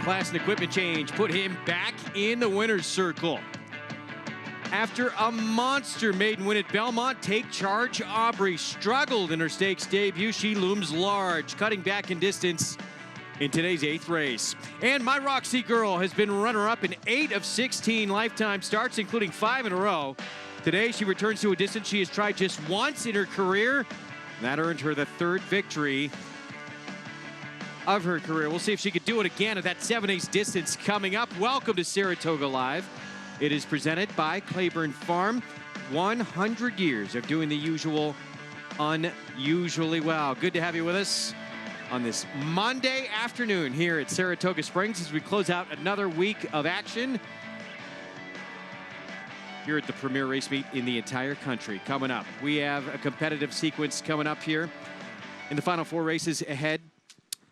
class and equipment change put him back in the winner's circle. After a monster maiden win at Belmont, Take Charge Aubrey struggled in her stakes debut. She looms large, cutting back in distance in today's 8th race. And My Roxy Girl has been runner-up in 8 of 16 lifetime starts, including 5 in a row. Today, she returns to a distance she has tried just once in her career. That earned her the 3rd victory of her career. We'll see if she could do it again at that 7/8 distance coming up. Welcome to Saratoga Live. It is presented by Claiborne Farm. 100 years of doing the usual unusually well. Good to have you with us on this Monday afternoon here at Saratoga Springs as we close out another week of action here at the premier race meet in the entire country. Coming up, we have a competitive sequence coming up here in the final 4 races ahead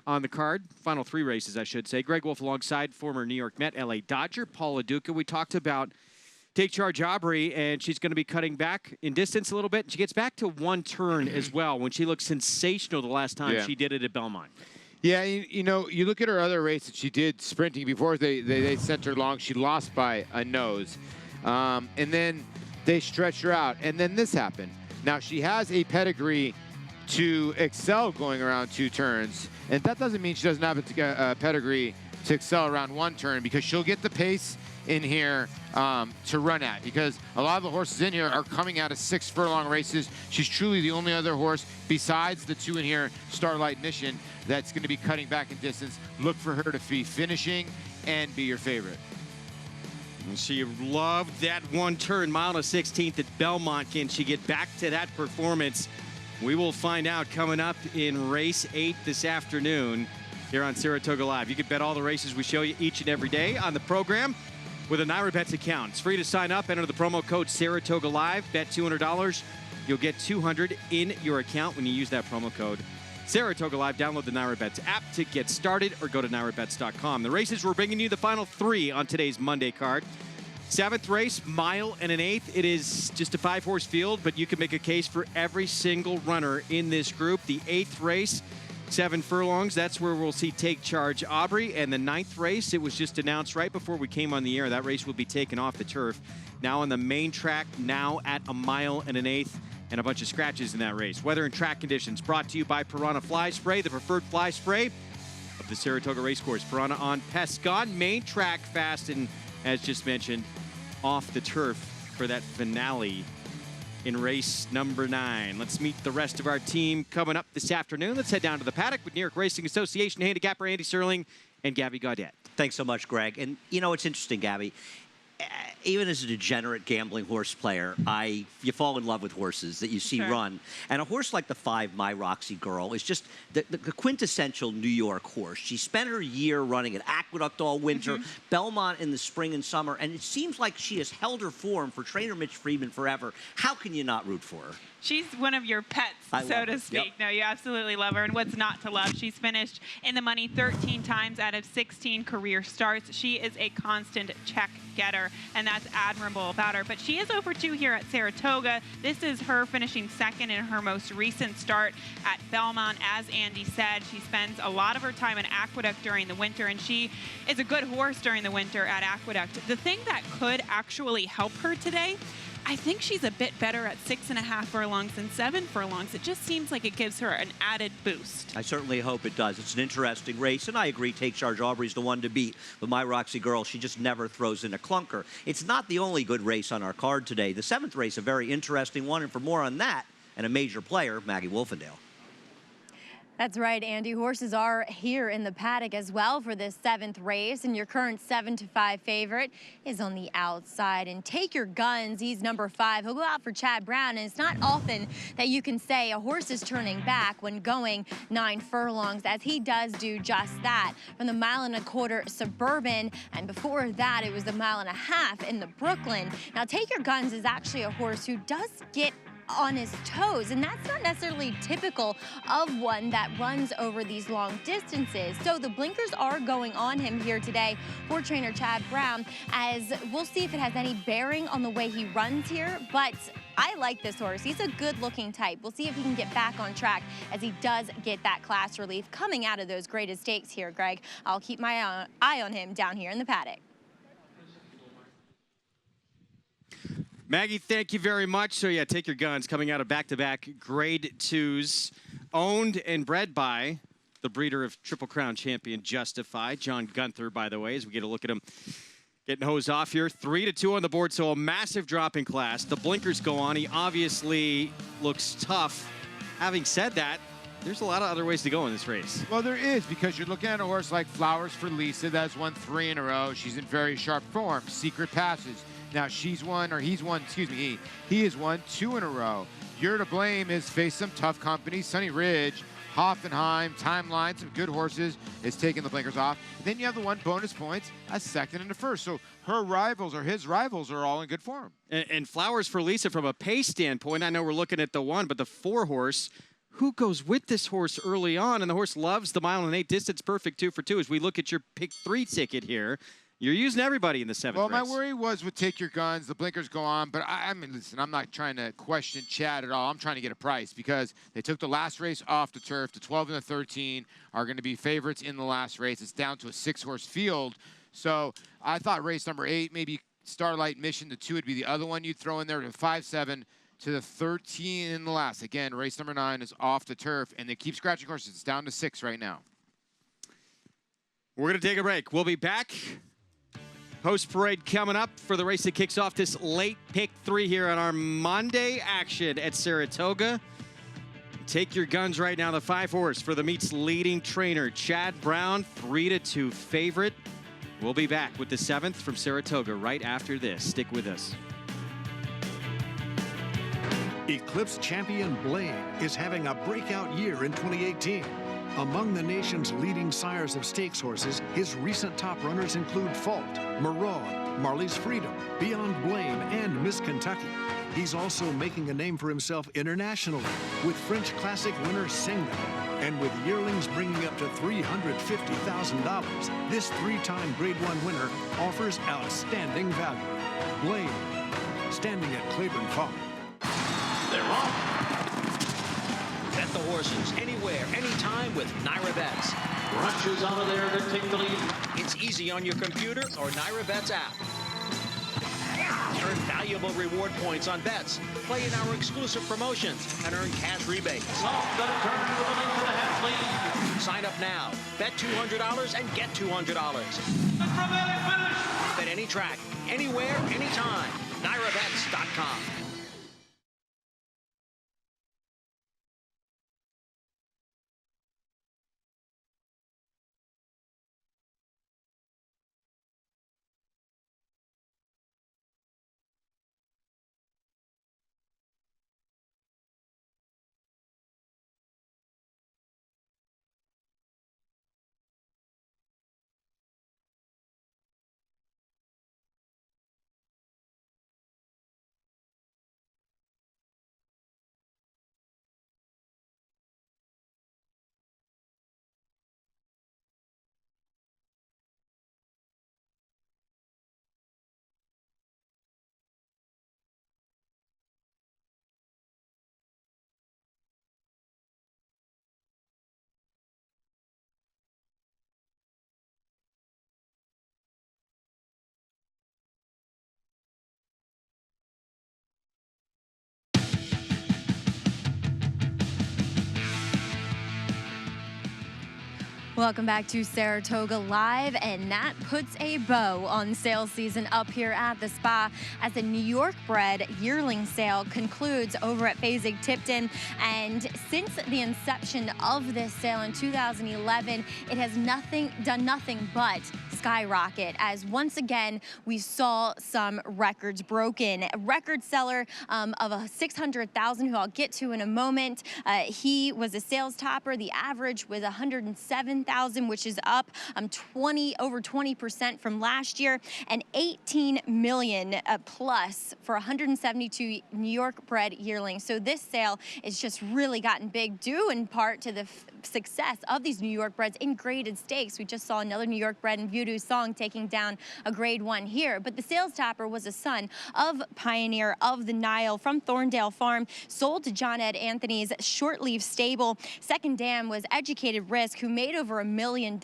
on the card. Final 3 races, I should say. Greg Wolf alongside former New York Met, LA Dodger, Paul LaDuca. We talked about Take Charge Aubrey, and she's going to be cutting back in distance a little bit. She gets back to 1 turn as well when she looked sensational the last time she did it at Belmont. Yeah, you know, you look at her other race that she did sprinting before they sent her long. She lost by a nose. And then they stretched her out. And then this happened. Now, she has a pedigree to excel going around 2 turns. And that doesn't mean she doesn't have a pedigree to excel around 1 turn, because she'll get the pace in here to run at, because a lot of the horses in here are coming out of 6 furlong races. She's truly the only other horse besides the 2 in here, Starlight Mission, that's going to be cutting back in distance. Look for her to be finishing and be your favorite. And she loved that 1 turn, mile and a 16th at Belmont. Can she get back to that performance? We will find out coming up in race 8 this afternoon here on Saratoga Live. You can bet all the races we show you each and every day on the program with a NYRA account. It's free to sign up. Enter the promo code Saratoga Live. Bet $200. You'll get $200 in your account when you use that promo code Saratoga Live. Download the NYRA app to get started or go to NYRABets.com. The races, we're bringing you the final 3 on today's Monday card. 7th race, mile and an 1/8. It is just a 5-horse field, but you can make a case for every single runner in this group. The 8th race, 7 furlongs. That's where we'll see Take Charge Aubrey. And the 9th race, it was just announced right before we came on the air. That race will be taken off the turf. Now on the main track, now at a mile and an 1/8, and a bunch of scratches in that race. Weather and track conditions brought to you by Piranha Fly Spray, the preferred fly spray of the Saratoga Racecourse. Piranha on Pescon, main track fast, and as just mentioned, off the turf for that finale in race number 9. Let's meet the rest of our team coming up this afternoon. Let's head down to the paddock with New York Racing Association handicapper Andy Serling and Gabby Gaudet. Thanks so much, Greg. And you know, it's interesting, Gabby. Even as a degenerate gambling horse player, you fall in love with horses that you see run. And a horse like the 5 My Roxy Girl is just the quintessential New York horse. She spent her year running at Aqueduct all winter, Belmont in the spring and summer, and it seems like she has held her form for trainer Mitch Friedman forever. How can you not root for her? She's one of your pets, so to speak. No, you absolutely love her. And what's not to love? She's finished in the money 13 times out of 16 career starts. She is a constant check getter, and that's admirable about her. But she is over 2 here at Saratoga. This is her finishing 2nd in her most recent start at Belmont. As Andy said, she spends a lot of her time in Aqueduct during the winter, and she is a good horse during the winter at Aqueduct. The thing that could actually help her today, I think she's a bit better at 6.5 furlongs than 7 furlongs. It just seems like it gives her an added boost. I certainly hope it does. It's an interesting race, and I agree Take Charge Aubrey's the one to beat. But My Roxy Girl, she just never throws in a clunker. It's not the only good race on our card today. The 7th race, a very interesting one, and for more on that and a major player, Maggie Wolfendale. That's right, Andy. Horses are here in the paddock as well for this 7th race, and your current 7-5 favorite is on the outside. And Take Your Guns, he's number 5. He'll go out for Chad Brown, and it's not often that you can say a horse is turning back when going 9 furlongs, as he does do just that. From the 1.25 Suburban, and before that, it was the 1.5 in the Brooklyn. Now, Take Your Guns is actually a horse who does get on his toes, and that's not necessarily typical of one that runs over these long distances. So the blinkers are going on him here today for trainer Chad Brown, as we'll see if it has any bearing on the way he runs here, but I like this horse. He's a good-looking type. We'll see if he can get back on track as he does get that class relief coming out of those graded stakes here, Greg. I'll keep my eye on him down here in the paddock. Maggie, thank you very much. So, yeah, take your guns coming out of back-to-back grade 2s, owned and bred by the breeder of Triple Crown champion Justified, John Gunther, by the way, as we get a look at him getting hosed off here. 3-2 on the board, so a massive drop in class. The blinkers go on. He obviously looks tough. Having said that, there's a lot of other ways to go in this race. Well, there is, because you're looking at a horse like Flowers for Lisa that's won 3 in a row. She's in very sharp form. Secret Passes. Now he's won 2 in a row. You're to Blame has faced some tough company. Sunny Ridge, Hoffenheim, Timeline, some good horses, is taking the blinkers off. Then you have the one bonus points, a second and a first. So her rivals, or his rivals, are all in good form. And Flowers for Lisa, from a pace standpoint, I know we're looking at the 1, but the 4 horse, who goes with this horse early on? And the horse loves the 1:08 distance, perfect 2 for 2. As we look at your pick 3 ticket here, you're using everybody in the 7th Well, race. my worry was with Take Your Guns, the blinkers go on, but I mean, listen, I'm not trying to question Chad at all. I'm trying to get a price, because they took the last race off the turf. The 12 and the 13 are going to be favorites in the last race. It's down to a 6-horse field. So I thought race number 8, maybe Starlight Mission, the 2 would be the other one you'd throw in there, to 5-7 to the 13 in the last. Again, race number 9 is off the turf, and they keep scratching horses. It's down to 6 right now. We're going to take a break. We'll be back. Post-parade coming up for the race that kicks off this late pick 3 here on our Monday action at Saratoga. Take your guns right now. The 5 horse for the meet's leading trainer, Chad Brown, 3-2 favorite. We'll be back with the 7th from Saratoga right after this. Stick with us. Eclipse champion Blame is having a breakout year in 2018. Among the nation's leading sires of stakes horses, his recent top runners include Fault, Maraud, Marley's Freedom, Beyond Blame, and Miss Kentucky. He's also making a name for himself internationally with French Classic winner Singna. And with yearlings bringing up to $350,000, this 3-time Grade 1 winner offers outstanding value. Blame, standing at Claiborne Farm. They're off. Bet the horses anywhere, anytime with Naira Bets. Rushes out of there to take the lead. It's easy on your computer or Naira Bets app. Earn valuable reward points on bets. Play in our exclusive promotions and earn cash rebates. Sign up now. Bet $200 and get $200. Bet any track, anywhere, anytime. NairaBets.com. Welcome back to Saratoga Live, and that puts a bow on sale season up here at the spa as the New York-bred yearling sale concludes over at Fasig-Tipton. And since the inception of this sale in 2011, it has done nothing but skyrocket, as once again we saw some records broken. A record seller of a 600,000, who I'll get to in a moment. He was a sales topper. The average was 107,000. $10,000, which is up over 20% from last year, and $18 million plus for 172 New York-bred yearlings. So this sale is just really gotten big, due in part to the success of these New York-breds in graded stakes. We just saw another New York-bred in Voodoo Song taking down a grade 1 here. But the sales topper was a son of Pioneer of the Nile from Thorndale Farm, sold to John Ed Anthony's short-leaf stable. Second dam was Educated Risk, who made over $1 million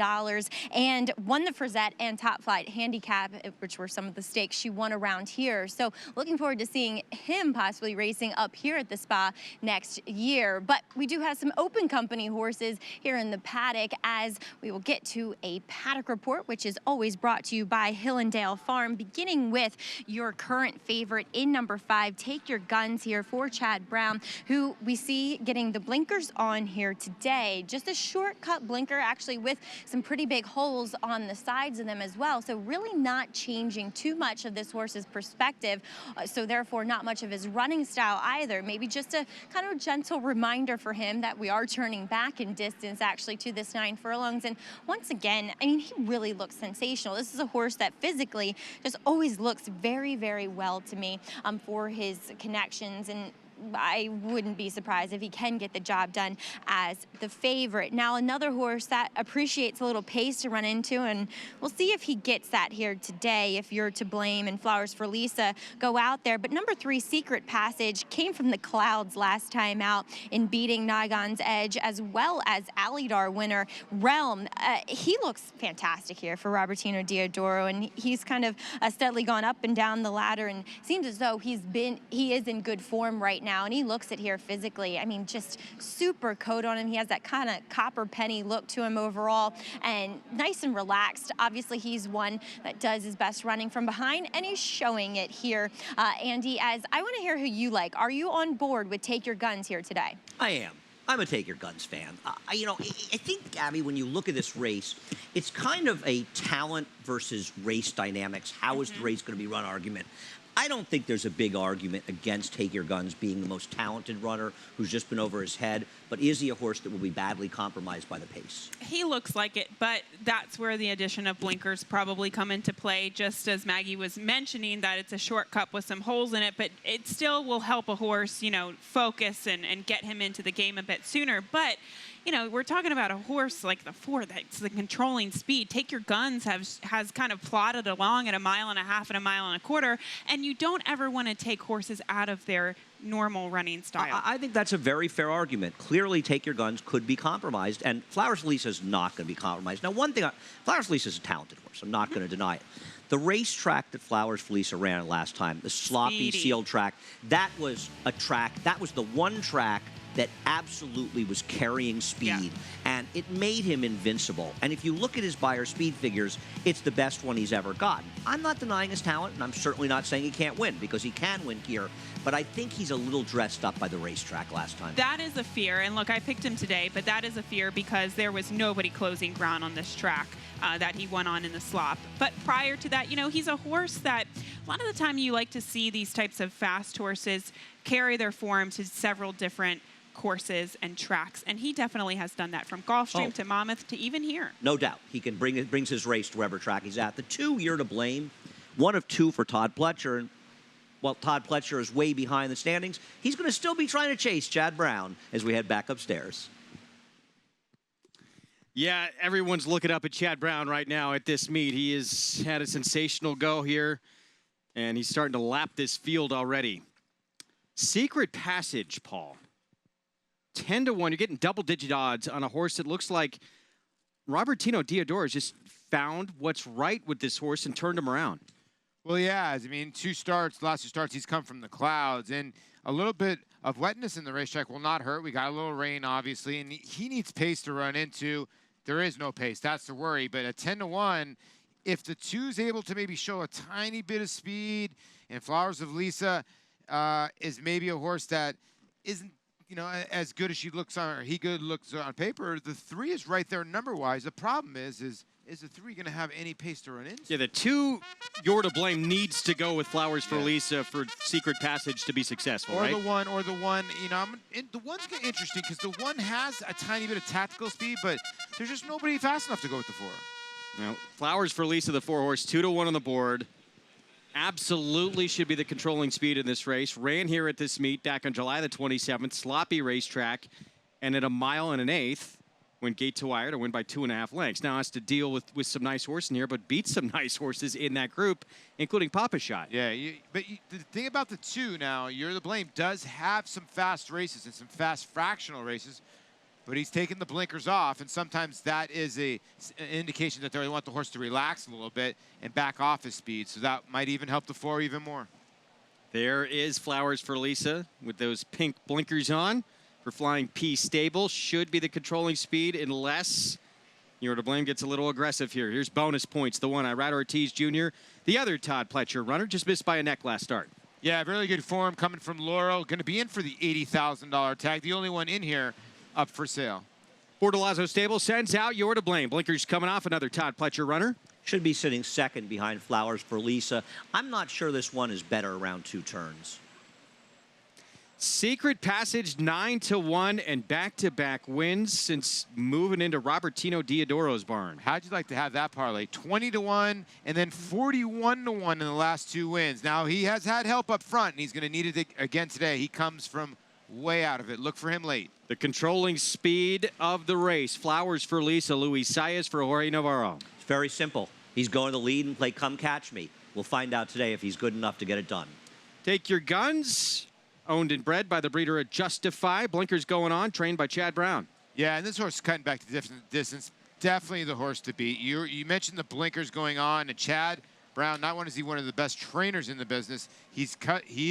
and won the Frizette and Top Flight handicap, which were some of the stakes she won around here. So looking forward to seeing him possibly racing up here at the Spa next year. But we do have some open company horses here in the paddock, as we will get to a paddock report, which is always brought to you by Hillendale Farm, beginning with your current favorite in number 5, Take Your Guns here for Chad Brown, who we see getting the blinkers on here today. Just a shortcut blinker, actually, with some pretty big holes on the sides of them as well. So really not changing too much of this horse's perspective. So therefore not much of his running style either. Maybe just a kind of gentle reminder for him that we are turning back in distance actually to this 9 furlongs. And once again, I mean, he really looks sensational. This is a horse that physically just always looks very, very well to me for his connections, and I wouldn't be surprised if he can get the job done as the favorite. Now, another horse that appreciates a little pace to run into, and we'll see if he gets that here today, if You're to Blame and Flowers for Lisa go out there. But number 3, Secret Passage, came from the clouds last time out in beating Nagon's Edge, as well as Alidar winner Realm. He looks fantastic here for Robertino Diodoro, and he's kind of steadily gone up and down the ladder, and seems as though he is in good form right now. And he looks it here physically. I mean, just super coat on him. He has that kind of copper penny look to him overall, and nice and relaxed. Obviously, he's one that does his best running from behind, and he's showing it here. Andy, as I want to hear who you like. Are you on board with Take Your Guns here today? I am. I'm a Take Your Guns fan. I think, Gabby, when you look at this race, it's kind of a talent versus race dynamics. How is the race going to be run argument? I don't think there's a big argument against Take Your Guns being the most talented runner who's just been over his head, but is he a horse that will be badly compromised by the pace? He looks like it, but that's where the addition of blinkers probably come into play, just as Maggie was mentioning that it's a shortcut with some holes in it, but it still will help a horse, focus and get him into the game a bit sooner. But we're talking about a horse like the 4 that's the controlling speed. Take Your Guns has kind of plodded along at 1.5 miles and 1.25 miles, and you don't ever want to take horses out of their normal running style. I think that's a very fair argument. Clearly, Take Your Guns could be compromised, and Flowers for Lisa is not going to be compromised. Now, one thing, Flowers for Lisa is a talented horse. I'm not going to deny it. The racetrack that Flowers for Lisa ran last time, the sloppy sealed track, that was the one track that absolutely was carrying speed, and it made him invincible. And if you look at his Beyer speed figures, it's the best one he's ever gotten. I'm not denying his talent, and I'm certainly not saying he can't win, because he can win here, but I think he's a little dressed up by the racetrack last time. That is a fear, and look, I picked him today, but that is a fear because there was nobody closing ground on this track that he won on in the slop. But prior to that, he's a horse that a lot of the time you like to see these types of fast horses carry their form to several different courses and tracks, and he definitely has done that, from Gulfstream to Monmouth to even here. No doubt. He can brings his race to wherever track he's at. The 2 You're to Blame, 1 of 2 for Todd Pletcher, and while Todd Pletcher is way behind the standings, he's going to still be trying to chase Chad Brown as we head back upstairs. Yeah, everyone's looking up at Chad Brown right now at this meet. He has had a sensational go here, and he's starting to lap this field already. Secret Passage, Paul. 10-1. You're getting double-digit odds on a horse that looks like Robertino Diodoro has just found what's right with this horse and turned him around. Well, yeah, I mean, last 2 starts, he's come from the clouds, and a little bit of wetness in the racetrack will not hurt. We got a little rain, obviously, and he needs pace to run into. There is no pace. That's the worry. But at 10-1, if the 2's able to maybe show a tiny bit of speed, and Flowers of Lisa is maybe a horse that isn't, as good as he looks on paper, the 3 is right there number-wise. The problem is the 3 going to have any pace to run into? Yeah, the 2 You're to Blame needs to go with Flowers for Lisa for Secret Passage to be successful, right? The 1, the 1, the 1's interesting because the 1 has a tiny bit of tactical speed, but there's just nobody fast enough to go with the 4. Now, Flowers for Lisa, the 4-horse, 2-1 on the board. Absolutely should be the controlling speed in this race. Ran here at this meet back on July the 27th. Sloppy racetrack. And at 1 1/8, went gate to wire to win by 2.5 lengths. Now has to deal with some nice horses in here, but beat some nice horses in that group, including Papa Shot. Yeah, the thing about the 2 now, You're the Blame does have some fast races and some fast fractional races, but he's taken the blinkers off, and sometimes that is an indication that they want the horse to relax a little bit and back off his speed, so that might even help the 4 even more. There is Flowers for Lisa with those pink blinkers on for Flying P Stable. Should be the controlling speed unless You're to Blame gets a little aggressive here. Here's bonus points. The 1, Irad Ortiz Jr., the other Todd Pletcher runner, just missed by a neck last start. Yeah, really good form coming from Laurel. Going to be in for the $80,000 tag. The only one in here up for sale. Bortolazzo Stable sends out You're to Blame. Blinkers coming off, another Todd Pletcher runner. Should be sitting second behind Flowers for Lisa. I'm not sure this one is better around 2 turns. Secret Passage 9-1 and back-to-back wins since moving into Robertino Diodoro's barn. How'd you like to have that parlay? 20-1 and then 41-1 in the last 2 wins. Now he has had help up front, and he's going to need it again today. He comes from way out of it. Look for him late. The controlling speed of the race. Flowers for Lisa, Luis Saez for Jorge Navarro. It's very simple. He's going to the lead and play Come Catch Me. We'll find out today if he's good enough to get it done. Take Your Guns. Owned and bred by the breeder at Justify. Blinkers going on, trained by Chad Brown. Yeah, and this horse is cutting back to distance. Definitely the horse to beat. You mentioned the blinkers going on, and Chad Brown, not only is he one of the best trainers in the business, he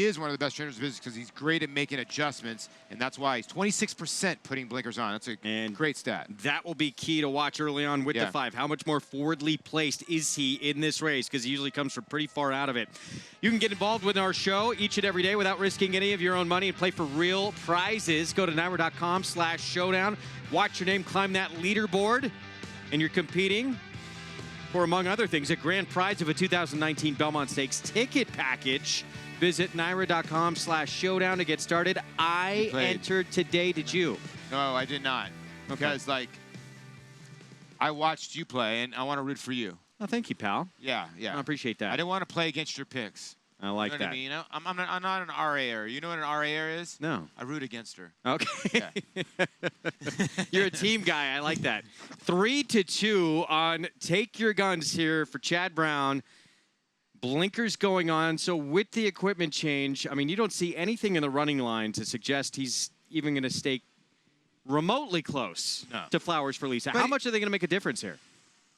is one of the best trainers in the business because he's great at making adjustments, and that's why he's 26% putting blinkers on. That's a great stat. That will be key to watch early on with the 5. How much more forwardly placed is he in this race? Because he usually comes from pretty far out of it. You can get involved with our show each and every day without risking any of your own money and play for real prizes. Go to NYRA.com/showdown. Watch your name climb that leaderboard, and you're competing for, among other things, a grand prize of a 2019 Belmont Stakes ticket package. Visit NYRA.com/showdown to get started. I entered today. Did you? No, I did not. Okay. Because, I watched you play, and I want to root for you. Oh, thank you, pal. Yeah. I appreciate that. I didn't want to play against your picks. I like that. What I mean? I'm not an RA error. You know what an RA error is? No. I root against her. Okay. Yeah. You're a team guy. I like that. 3-2 on Take Your Guns here for Chad Brown. Blinkers going on. So with the equipment change, I mean, you don't see anything in the running line to suggest he's even going to stay remotely close to Flowers for Lisa. How much are they going to make a difference here?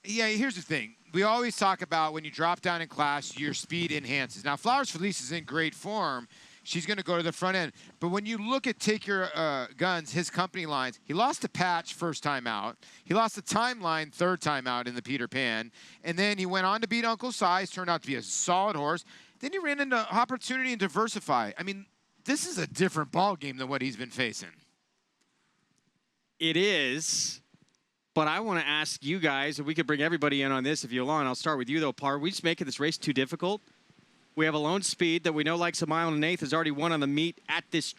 Yeah, here's the thing. We always talk about when you drop down in class, your speed enhances. Now, Flowers for Lisa's in great form. She's going to go to the front end. But when you look at Take Your Guns, his company lines, he lost to Patch first time out. He lost to Timeline third time out in the Peter Pan. And then he went on to beat Uncle Size, turned out to be a solid horse. Then he ran into Opportunity and Diversify. I mean, this is a different ball game than what he's been facing. It is. But I want to ask you guys, if we could bring everybody in on this if you're on. I'll start with you, though, Par. Are we just making this race too difficult? We have a lone speed that we know likes 1 1/8 has already won on the meet at this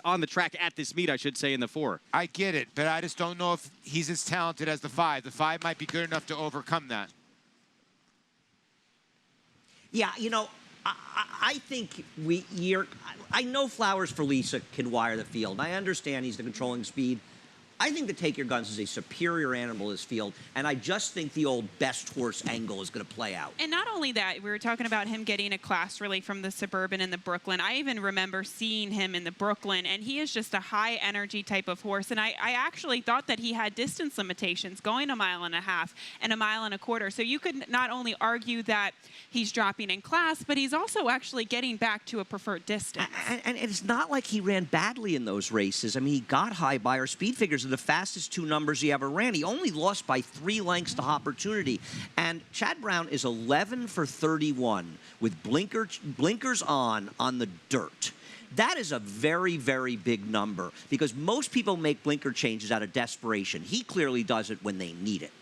on the track at this meet, I should say, in the 4. I get it, but I just don't know if he's as talented as the 5. The 5 might be good enough to overcome that. Yeah, I think I know Flowers for Lisa can wire the field. I understand he's the controlling speed. I think the Take Your Guns is a superior animal in this field, and I just think the old best horse angle is going to play out. And not only that, we were talking about him getting a class really from the Suburban and the Brooklyn. I even remember seeing him in the Brooklyn, and he is just a high-energy type of horse. And I actually thought that he had distance limitations, going 1.5 miles and 1.25 miles. So you could not only argue that he's dropping in class, but he's also actually getting back to a preferred distance. And it's not like he ran badly in those races. I mean, he got high by our speed figures. The fastest 2 numbers he ever ran. He only lost by 3 lengths to Opportunity. And Chad Brown is 11 for 31 with blinkers on the dirt. That is a very, very big number because most people make blinker changes out of desperation. He clearly does it when they need it.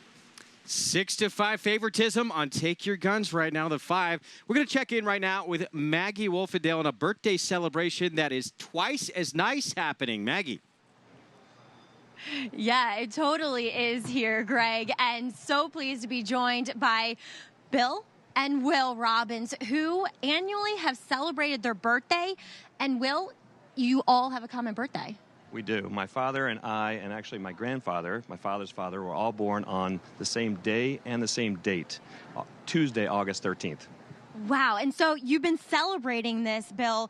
6-5 favoritism on Take Your Guns right now, the 5. We're going to check in right now with Maggie Wolfendale on a birthday celebration that is twice as nice happening. Maggie. Yeah, it totally is here, Greg. And so pleased to be joined by Bill and Will Robbins, who annually have celebrated their birthday. And Will, you all have a common birthday. We do. My father and I, and actually my grandfather, my father's father, were all born on the same day and the same date, Tuesday, August 13th. Wow. And so you've been celebrating this, Bill,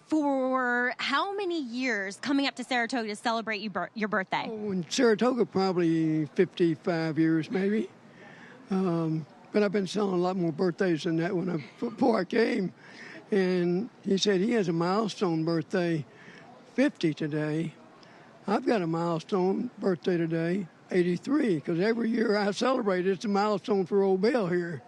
for how many years coming up to Saratoga to celebrate your birthday? Oh, in Saratoga, probably 55 years, maybe. But I've been selling a lot more birthdays than that before I came. And he said he has a milestone birthday, 50 today. I've got a milestone birthday today, 83, because every year I celebrate, it's a milestone for old Bill here.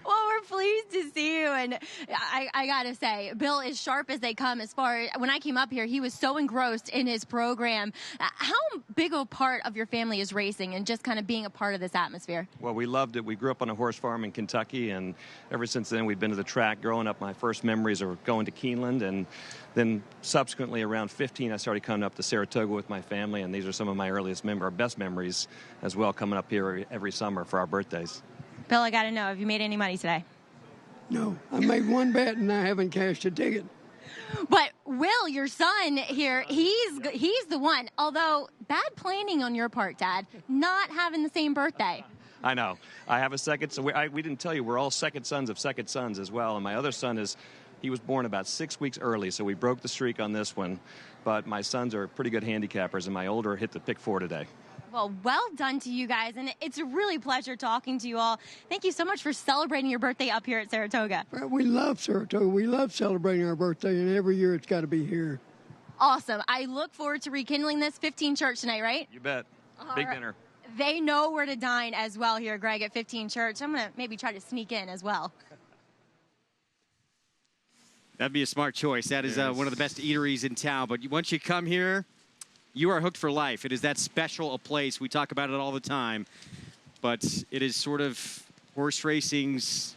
Well, we're pleased to see you, and I gotta say, Bill is sharp as they come. As far as when I came up here, he was so engrossed in his program. How big of a part of your family is racing and just kind of being a part of this atmosphere? Well, we loved it. We grew up on a horse farm in Kentucky, and ever since then we've been to the track. Growing up, my first memories are going to Keeneland, and then subsequently around 15, I started coming up to Saratoga with my family, and these are some of my earliest our best memories as well, coming up here every summer for our birthdays. Bill, I got to know, have you made any money today? No, I made one bet and I haven't cashed a ticket. But Will, your son here, he's the one. Although bad planning on your part, Dad, not having the same birthday. I know. I have a second. So we didn't tell you, we're all second sons of second sons as well. And my other son he was born about 6 weeks early, so we broke the streak on this one. But my sons are pretty good handicappers, and my older hit the pick 4 today. Well done to you guys, and it's a really pleasure talking to you all. Thank you so much for celebrating your birthday up here at Saratoga. We love Saratoga. We love celebrating our birthday, and every year it's got to be here. Awesome. I look forward to rekindling this 15 Church tonight, right? You bet. Big dinner. They know where to dine as well here, Greg, at 15 Church. I'm going to maybe try to sneak in as well. That'd be a smart choice. That is one of the best eateries in town. But once you come here, you are hooked for life. It is that special a place. We talk about it all the time. But it is sort of horse racing's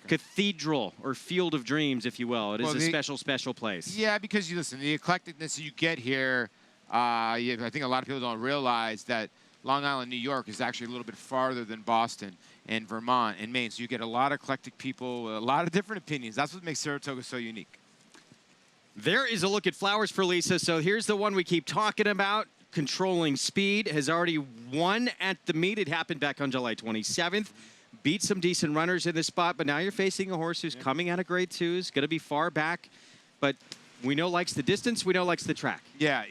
cathedral or field of dreams, if you will. It is a special place. Yeah, because you listen, the eclecticness you get here, I think a lot of people don't realize that Long Island, New York is actually a little bit farther than Boston and Vermont and Maine. So you get a lot of eclectic people, a lot of different opinions. That's what makes Saratoga so unique. There is a look at Flowers for Lisa. So here's the one we keep talking about. Controlling Speed has already won at the meet. It happened back on July 27th. Beat some decent runners in this spot, but now you're facing a horse who's coming out of grade 2s, going to be far back, but we know likes the distance, we know likes the track. Yeah,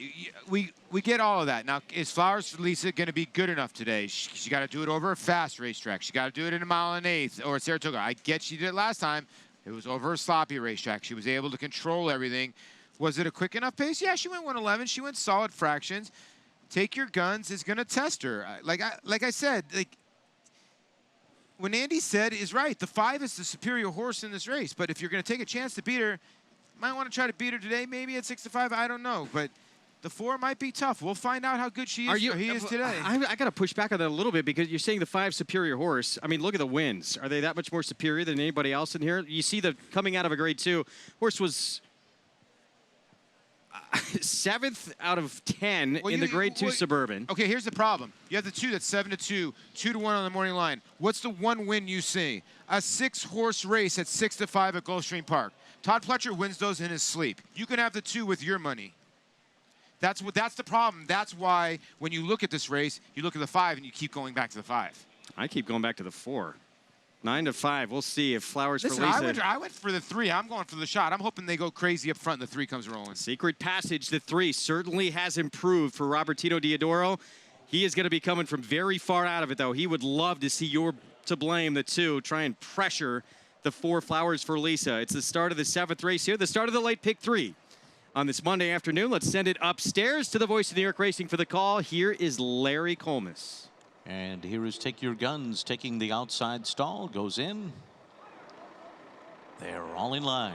we get all of that. Now, is Flowers for Lisa going to be good enough today? She got to do it over a fast racetrack. She got to do it in a 1.125 or Saratoga. I get she did it last time. It was over a sloppy racetrack. She was able to control everything. Was it a quick enough pace? Yeah, she went 111. She went solid fractions. Take Your Guns is going to test her. Like I said, when Andy said is right, the 5 is the superior horse in this race. But if you're going to take a chance to beat her, might want to try to beat her today, maybe at 6-5. I don't know, but the 4 might be tough. We'll find out how good she is. He is today. I got to push back on that a little bit because you're saying the 5 superior horse. I mean, look at the wins. Are they that much more superior than anybody else in here? You see the coming out of a grade 2 horse was 7th out of 10 in the grade 2 Suburban. Okay, here's the problem. You have the 2 that's 7-2, 2-1 on the morning line. What's the one win you see? A 6-horse race at 6-5 at Gulfstream Park. Todd Pletcher wins those in his sleep. You can have the 2 with your money. That's the problem. That's why when you look at this race, you look at the 5 and you keep going back to the 5. I keep going back to the 4. 9-5. We'll see if Flowers for Lisa. I went for the 3. I'm going for the shot. I'm hoping they go crazy up front and the 3 comes rolling. Secret Passage, the 3, certainly has improved for Robertino Diodoro. He is going to be coming from very far out of it, though. He would love to see your to blame, the 2, try and pressure the 4 Flowers for Lisa. It's the start of the 7th race here, the start of the late pick 3. On this Monday afternoon, let's send it upstairs to the voice of New York Racing for the call. Here is Larry Colmus. And here is Take Your Guns taking the outside stall, goes in. They're all in line.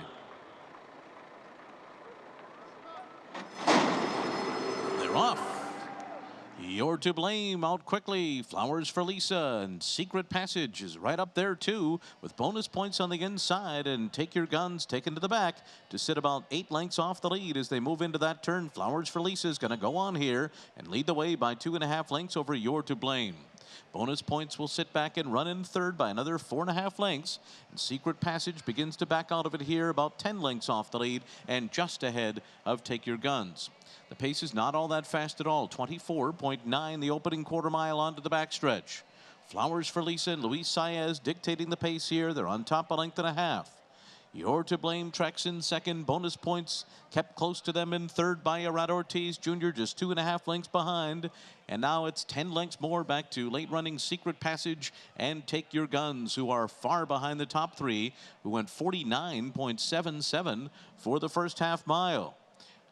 They're off. You're to blame out quickly. Flowers for Lisa, and Secret Passage is right up there too, with bonus points on the inside. And Take Your Guns taken to the back to sit about 8 lengths off the lead as they move into that turn. Flowers for Lisa is going to go on here and lead the way by 2.5 lengths over You're to Blame. Bonus points will sit back and run in third by another 4.5 lengths. And Secret Passage begins to back out of it here about 10 lengths off the lead and just ahead of Take Your Guns. The pace is not all that fast at all. 24.9 the opening quarter mile onto the backstretch. Flowers for Lisa and Luis Saez dictating the pace here. They're on top 1.5 lengths. You're to Blame tracks in second. Bonus points kept close to them in third by Arad Ortiz Jr. just 2.5 lengths behind. And now it's 10 lengths more back to late running Secret Passage and Take Your Guns, who are far behind the top 3, who went 49.77 for the first half mile.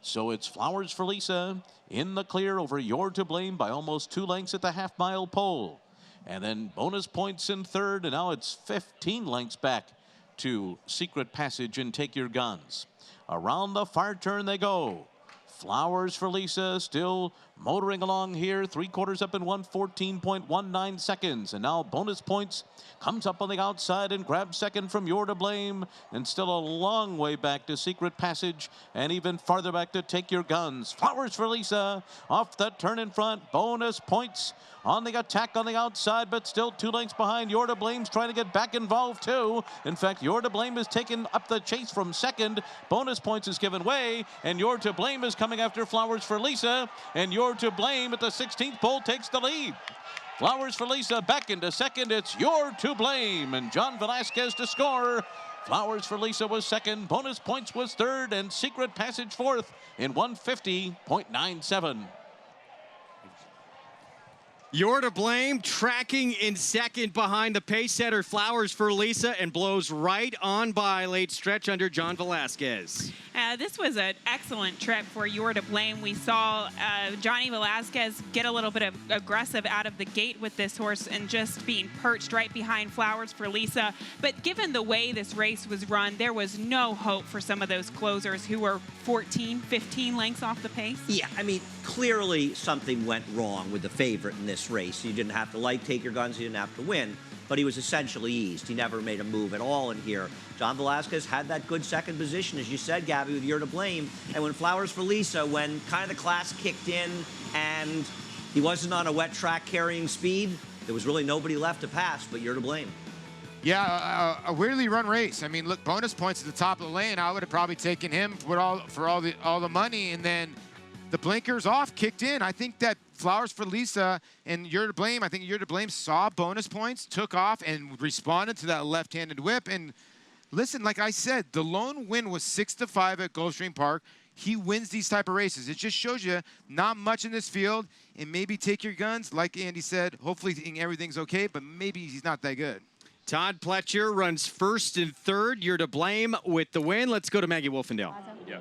So it's Flowers for Lisa in the clear over You're to Blame by almost 2 lengths at the half-mile pole. And then bonus points in third, and now it's 15 lengths back to Secret Passage and Take Your Guns. Around the far turn they go. Flowers for Lisa still motoring along here, 3/4 up in 1:14.19 seconds. And now bonus points comes up on the outside and grabs second from You're to Blame. And still a long way back to Secret Passage and even farther back to Take Your Guns. Flowers for Lisa off the turn in front. Bonus points on the attack on the outside, but still 2 lengths behind. You're to Blame's trying to get back involved too. In fact, You're to Blame is taking up the chase from second. Bonus points is given way, and You're to Blame is coming after Flowers for Lisa, and You're to Blame at the 16th pole takes the lead. Flowers for Lisa back into second. It's You're to Blame, and John Velasquez to score. Flowers for Lisa was second, bonus points was third, and Secret Passage fourth in 1:50.97. You're to Blame tracking in second behind the pace setter Flowers for Lisa and blows right on by late stretch under John Velasquez. This was an excellent trip for You're to Blame. We saw Johnny Velasquez get a little bit of aggressive out of the gate with this horse and just being perched right behind Flowers for Lisa. But given the way this race was run, there was no hope for some of those closers who were 14, 15 lengths off the pace. Yeah, I mean, clearly something went wrong with the favorite in this race. You didn't have to Take Your Guns, you didn't have to win, but he was essentially eased. He never made a move at all in here. John Velasquez had that good second position, as you said, Gabby, with You're to Blame. And when Flowers for Lisa, when kind of the class kicked in and he wasn't on a wet track carrying speed, there was really nobody left to pass but You're to Blame. Yeah, a weirdly run race. I mean, look, bonus points at the top of the lane. I would have probably taken him for all the money, and then the blinkers off kicked in. I think that Flowers for Lisa and You're to Blame, I think You're to Blame saw bonus points, took off, and responded to that left-handed whip. And listen, like I said, the lone win was 6-5 at Gulfstream Park. He wins these type of races. It just shows you not much in this field, and maybe Take Your Guns. Like Andy said, hopefully everything's okay, but maybe he's not that good. Todd Pletcher runs first and third. You're to Blame with the win. Let's go to Maggie Wolfendale. Yeah.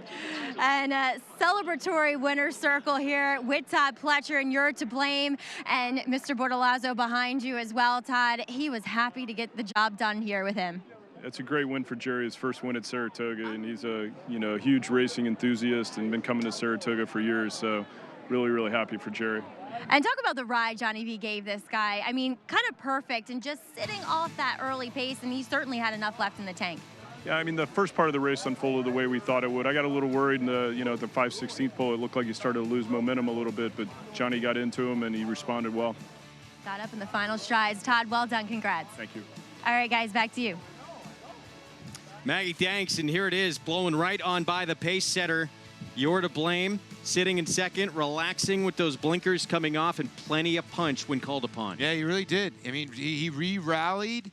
And a celebratory winner's circle here with Todd Pletcher, and You're to Blame, and Mr. Bortolazzo behind you as well, Todd. He was happy to get the job done here with him. It's a great win for Jerry, his first win at Saratoga, and he's a huge racing enthusiast and been coming to Saratoga for years. So really, really happy for Jerry. And talk about the ride Johnny V gave this guy. I mean, kind of perfect and just sitting off that early pace, and he certainly had enough left in the tank. Yeah, I mean, the first part of the race unfolded the way we thought it would. I got a little worried in the, at the 5/16 pole. It looked like he started to lose momentum a little bit, but Johnny got into him and he responded well. Got up in the final strides. Todd, well done. Congrats. Thank you. All right, guys, back to you. Maggie, thanks. And here it is, blowing right on by the pace setter. You're to Blame, sitting in second, relaxing with those blinkers coming off, and plenty of punch when called upon. Yeah, he really did. I mean, he re-rallied,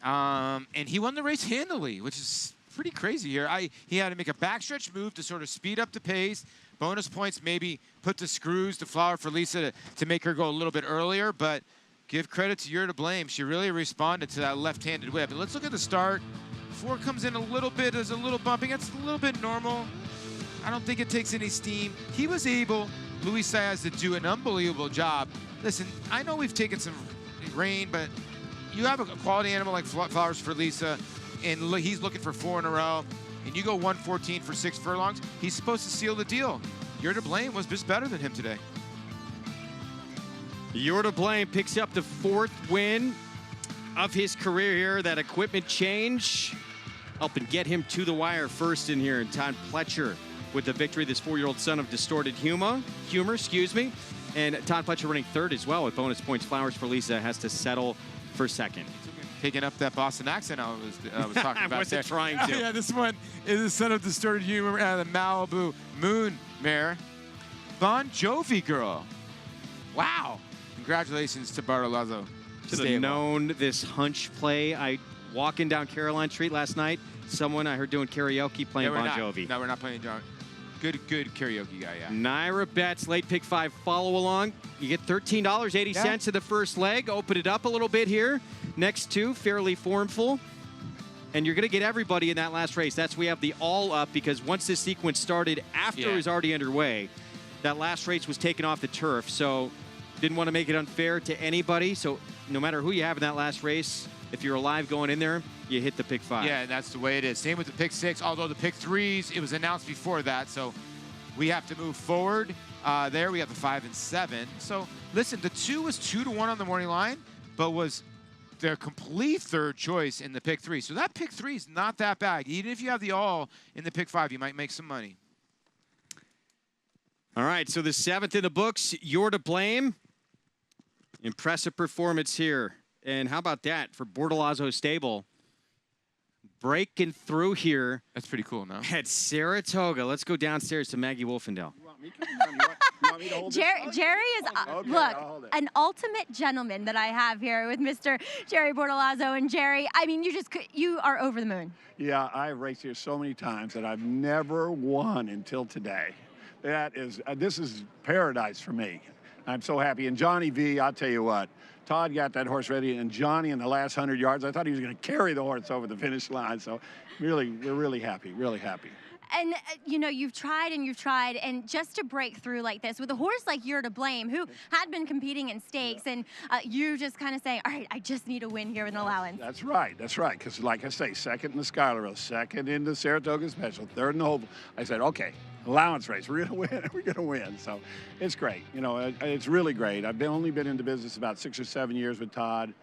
and he won the race handily, which is pretty crazy here. He had to make a backstretch move to sort of speed up the pace. Bonus points maybe put the screws to Flower for Lisa to make her go a little bit earlier, but give credit to You're to Blame. She really responded to that left-handed whip. And let's look at the start. Before it comes in a little bit, there's a little bumping. That's a little bit normal. I don't think it takes any steam. He was able, Luis Saez, to do an unbelievable job. Listen, I know we've taken some rain, but you have a quality animal like Flowers for Lisa, and he's looking for 4 in a row, and you go 114 for 6 furlongs, he's supposed to seal the deal. You're to Blame was just better than him today. You're to blame. Picks up the 4th win of his career here. That equipment change helping get him to the wire first in here. And Todd Pletcher with the victory. This 4-year-old son of distorted humor, excuse me. And Todd Pletcher running 3rd as well with bonus points. Flowers for Lisa has to settle for 2nd. Picking up that Boston accent I was talking about. I wasn't trying to. Yeah, this one is the son of distorted humor out of the Malibu Moon Mare. Bon Jovi girl. Wow. Congratulations to Bartolazzo. Should have known this hunch play. I walking down Caroline Street last night. Someone I heard doing karaoke playing Bon Jovi. No, we're not playing John. Good karaoke guy, yeah. Naira Betts, late pick 5 follow along. You get $13.80 in the first leg. Open it up a little bit here. Next 2, fairly formful. And you're going to get everybody in that last race. That's we have the all up because once this sequence started after it was already underway, that last race was taken off the turf. So didn't want to make it unfair to anybody. So no matter who you have in that last race, if you're alive going in there, you hit the pick 5. Yeah, and that's the way it is. Same with the pick 6, although the pick 3s, it was announced before that, so we have to move forward. There we have the 5 and 7. So listen, the 2 was 2-1 on the morning line, but was their complete 3rd choice in the pick 3. So that pick 3 is not that bad. Even if you have the all in the pick 5, you might make some money. All right, so the 7th in the books, you're to blame. Impressive performance here. And how about that for Bortolazzo Stable? Breaking through here. That's pretty cool, no? At Saratoga. Let's go downstairs to Maggie Wolfendale. You want me to hold this? Jerry is, Okay, look, an ultimate gentleman that I have here with Mr. Jerry Bortolazzo. And Jerry, I mean, you are over the moon. Yeah, I've raced here so many times that I've never won until today. This is paradise for me. I'm so happy. And Johnny V, I'll tell you what, Todd got that horse ready, and Johnny in the last 100 yards, I thought he was going to carry the horse over the finish line. So really, we're really happy, really happy. And, you know, you've tried, and just to break through like this, with a horse like You're to Blame, who had been competing in stakes, and you just kind of saying, all right, I just need a win here with an allowance. That's right, because like I say, 2nd in the Schuylerville, 2nd in the Saratoga Special, 3rd in the Oval. I said, okay, allowance race, we're going to win, we're going to win. So it's great, you know, it's really great. I've only been in the business about 6 or 7 years with Todd.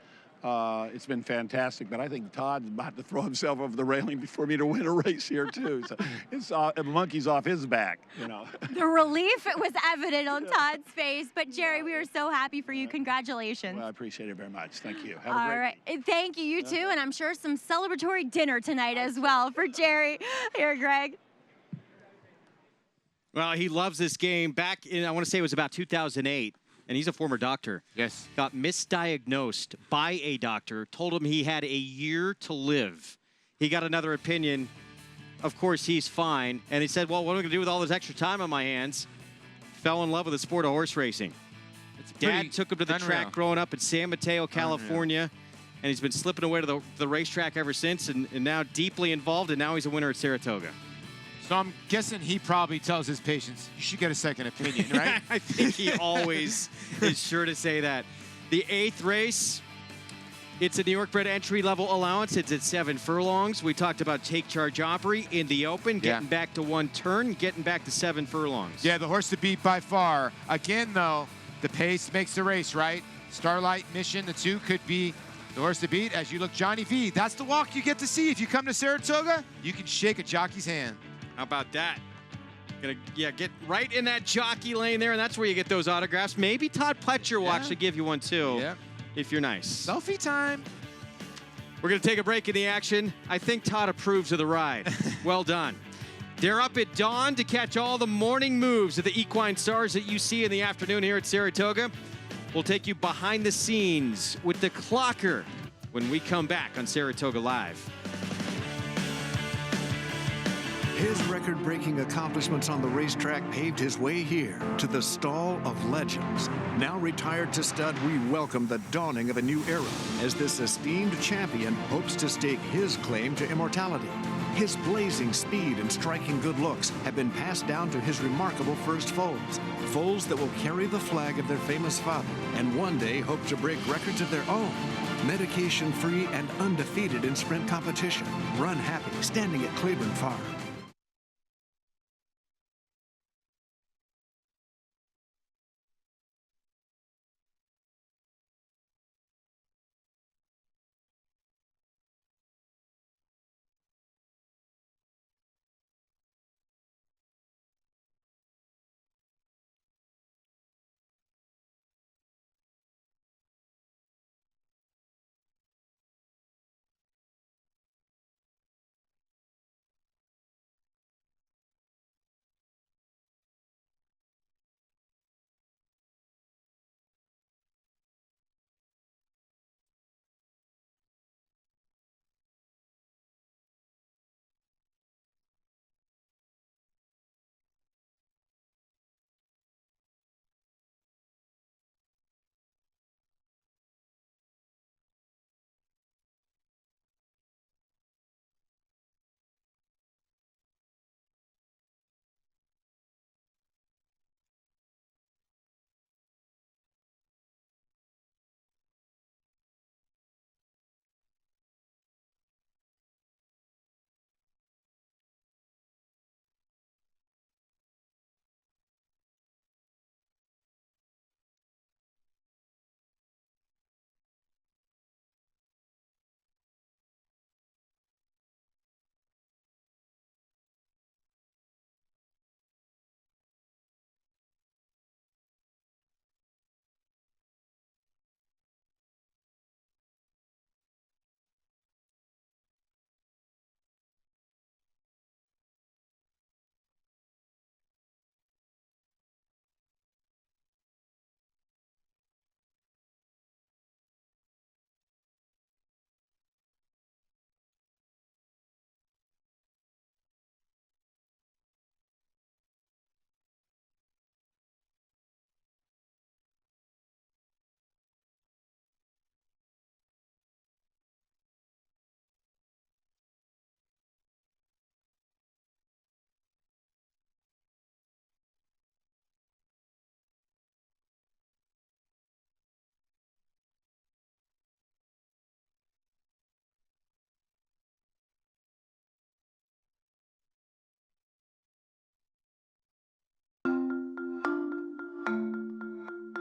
It's been fantastic, but I think Todd's about to throw himself over the railing before me to win a race here, too. So it's a monkey's off his back, you know. The relief was evident on Todd's face, but Jerry, we are so happy for you. Congratulations. Well, I appreciate it very much. Thank you. Have a great day. Thank you, you too, and I'm sure some celebratory dinner tonight as well for Jerry. Here, Greg. Well, he loves this game. Back in, I want to say it was about 2008. And he's a former doctor. Yes. Got misdiagnosed by a doctor, told him he had a year to live. He got another opinion. Of course, he's fine. And he said, well, what am I going to do with all this extra time on my hands? Fell in love with the sport of horse racing. Dad took him to the track growing up in San Mateo, California. And he's been slipping away to the racetrack ever since, and now deeply involved, and now he's a winner at Saratoga. So I'm guessing he probably tells his patients, you should get a second opinion, right? I think he always is sure to say that. The 8th race, it's a New York-bred entry-level allowance. It's at 7 furlongs. We talked about Take Charge Opry in the open, getting back to 1 turn, getting back to 7 furlongs. Yeah, the horse to beat by far. Again, though, the pace makes the race, right? Starlight Mission, the 2 could be the horse to beat. As you look, Johnny V, that's the walk you get to see. If you come to Saratoga, you can shake a jockey's hand. How about that? Get right in that jockey lane there, and that's where you get those autographs. Maybe Todd Pletcher will actually give you one, too, if you're nice. Selfie time. We're going to take a break in the action. I think Todd approves of the ride. Well done. They're up at dawn to catch all the morning moves of the equine stars that you see in the afternoon here at Saratoga. We'll take you behind the scenes with the clocker when we come back on Saratoga Live. His record-breaking accomplishments on the racetrack paved his way here to the Stall of Legends. Now retired to stud, we welcome the dawning of a new era as this esteemed champion hopes to stake his claim to immortality. His blazing speed and striking good looks have been passed down to his remarkable first foals. Foals that will carry the flag of their famous father and one day hope to break records of their own. Medication-free and undefeated in sprint competition. Run happy, standing at Claiborne Farm.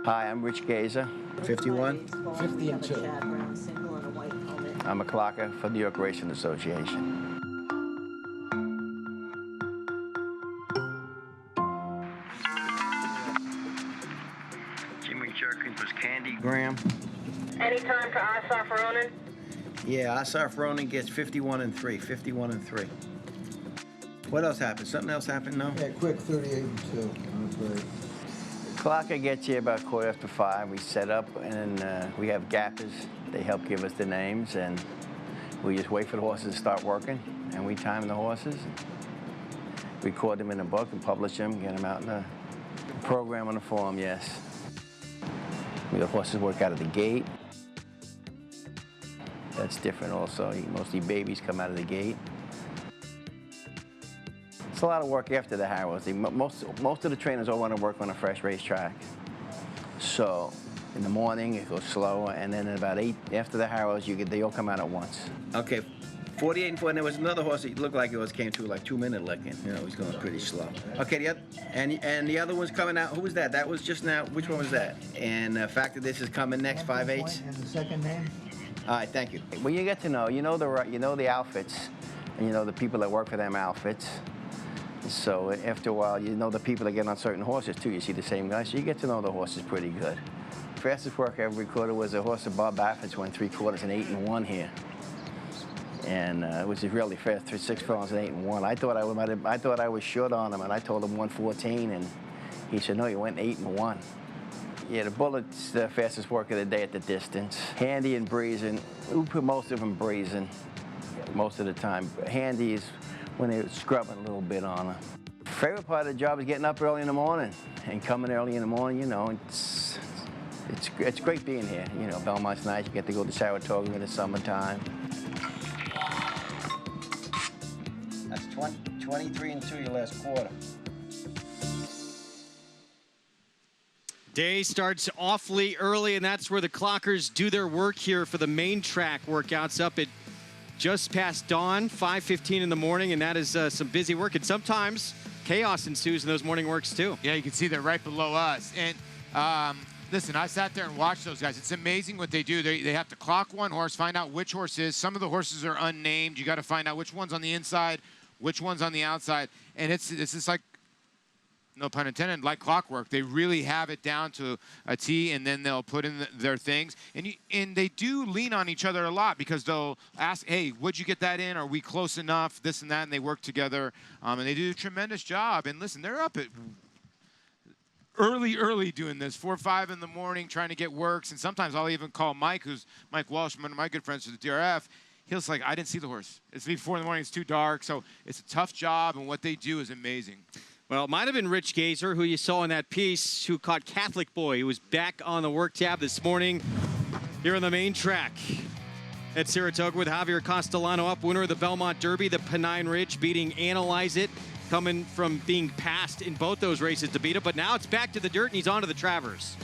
Hi, I'm Rich Gazer, 51. 50 and 2. I'm a clocker for the York Racing Association. Jimmy Jerkins was Candy Graham. Any time for Asaf Ronan? Yeah, Asaf Ronan gets 51 and 3. 51 and 3. What else happened? Something else happened? No? Yeah, quick 38 and 2. Okay. Clocker gets here about 5:15. We set up, and we have gappers. They help give us the names, and we just wait for the horses to start working, and we time the horses, record them in a book, and publish them, get them out in the program on the form, yes. The horses work out of the gate. That's different also. Mostly babies come out of the gate. It's a lot of work after the harrows. Most of the trainers all want to work on a fresh racetrack. So in the morning it goes slower, and then at about 8 after the harrows, they all come out at once. Okay, 48 and 4. And there was another horse that looked like it came through like 2-minute licking. You know, he's going pretty slow. Okay, and the other one's coming out. Who was that? That was just now. Which one was that? And the fact that this is coming next, 5/8. And the second name? All right, thank you. When you get to know, you know the outfits, and you know the people that work for them outfits. So after a while, you know the people that get on certain horses too. You see the same guys, so you get to know the horses pretty good. Fastest work I ever recorded was a horse of Bob Baffert's, went 3/4 and 8 and 1 here, and which is really fast, 6 furlongs and 8 and 1. I thought I was short on him, and I told him 1:14, and he said no, you went 8 and 1. Yeah, the Bullet's the fastest work of the day at the distance. Handy and breezing. We put most of them breezing most of the time. Handy is when they're scrubbing a little bit on her. Favorite part of the job is getting up early in the morning and coming early in the morning. You know, it's great being here. You know, Belmont's nice. You get to go to Saratoga in the summertime. That's 23 and 2 your last quarter. Day starts awfully early, and that's where the clockers do their work here for the main track workouts up at just past dawn, 5:15 in the morning, and that is some busy work. And sometimes chaos ensues in those morning works too. Yeah, you can see that right below us. And listen, I sat there and watched those guys. It's amazing what they do. They have to clock one horse, find out which horse is. Some of the horses are unnamed. You got to find out which one's on the inside, which one's on the outside. And it's just like, no pun intended, like clockwork. They really have it down to a T, and then they'll put in their things. And they do lean on each other a lot, because they'll ask, hey, would you get that in? Are we close enough? This and that, and they work together. And they do a tremendous job. And listen, they're up at early doing this, 4 or 5 in the morning, trying to get works. And sometimes I'll even call Mike Walsh, one of my good friends from the DRF. He's like, I didn't see the horse. It's 4 in the morning. It's too dark. So it's a tough job, and what they do is amazing. Well, it might have been Rich Gazer, who you saw in that piece, who caught Catholic Boy, who was back on the work tab this morning here on the main track at Saratoga with Javier Castellano up, winner of the Belmont Derby, the Pennine Ridge, beating Analyze It, coming from being passed in both those races to beat it. But now it's back to the dirt, and he's on to the Travers.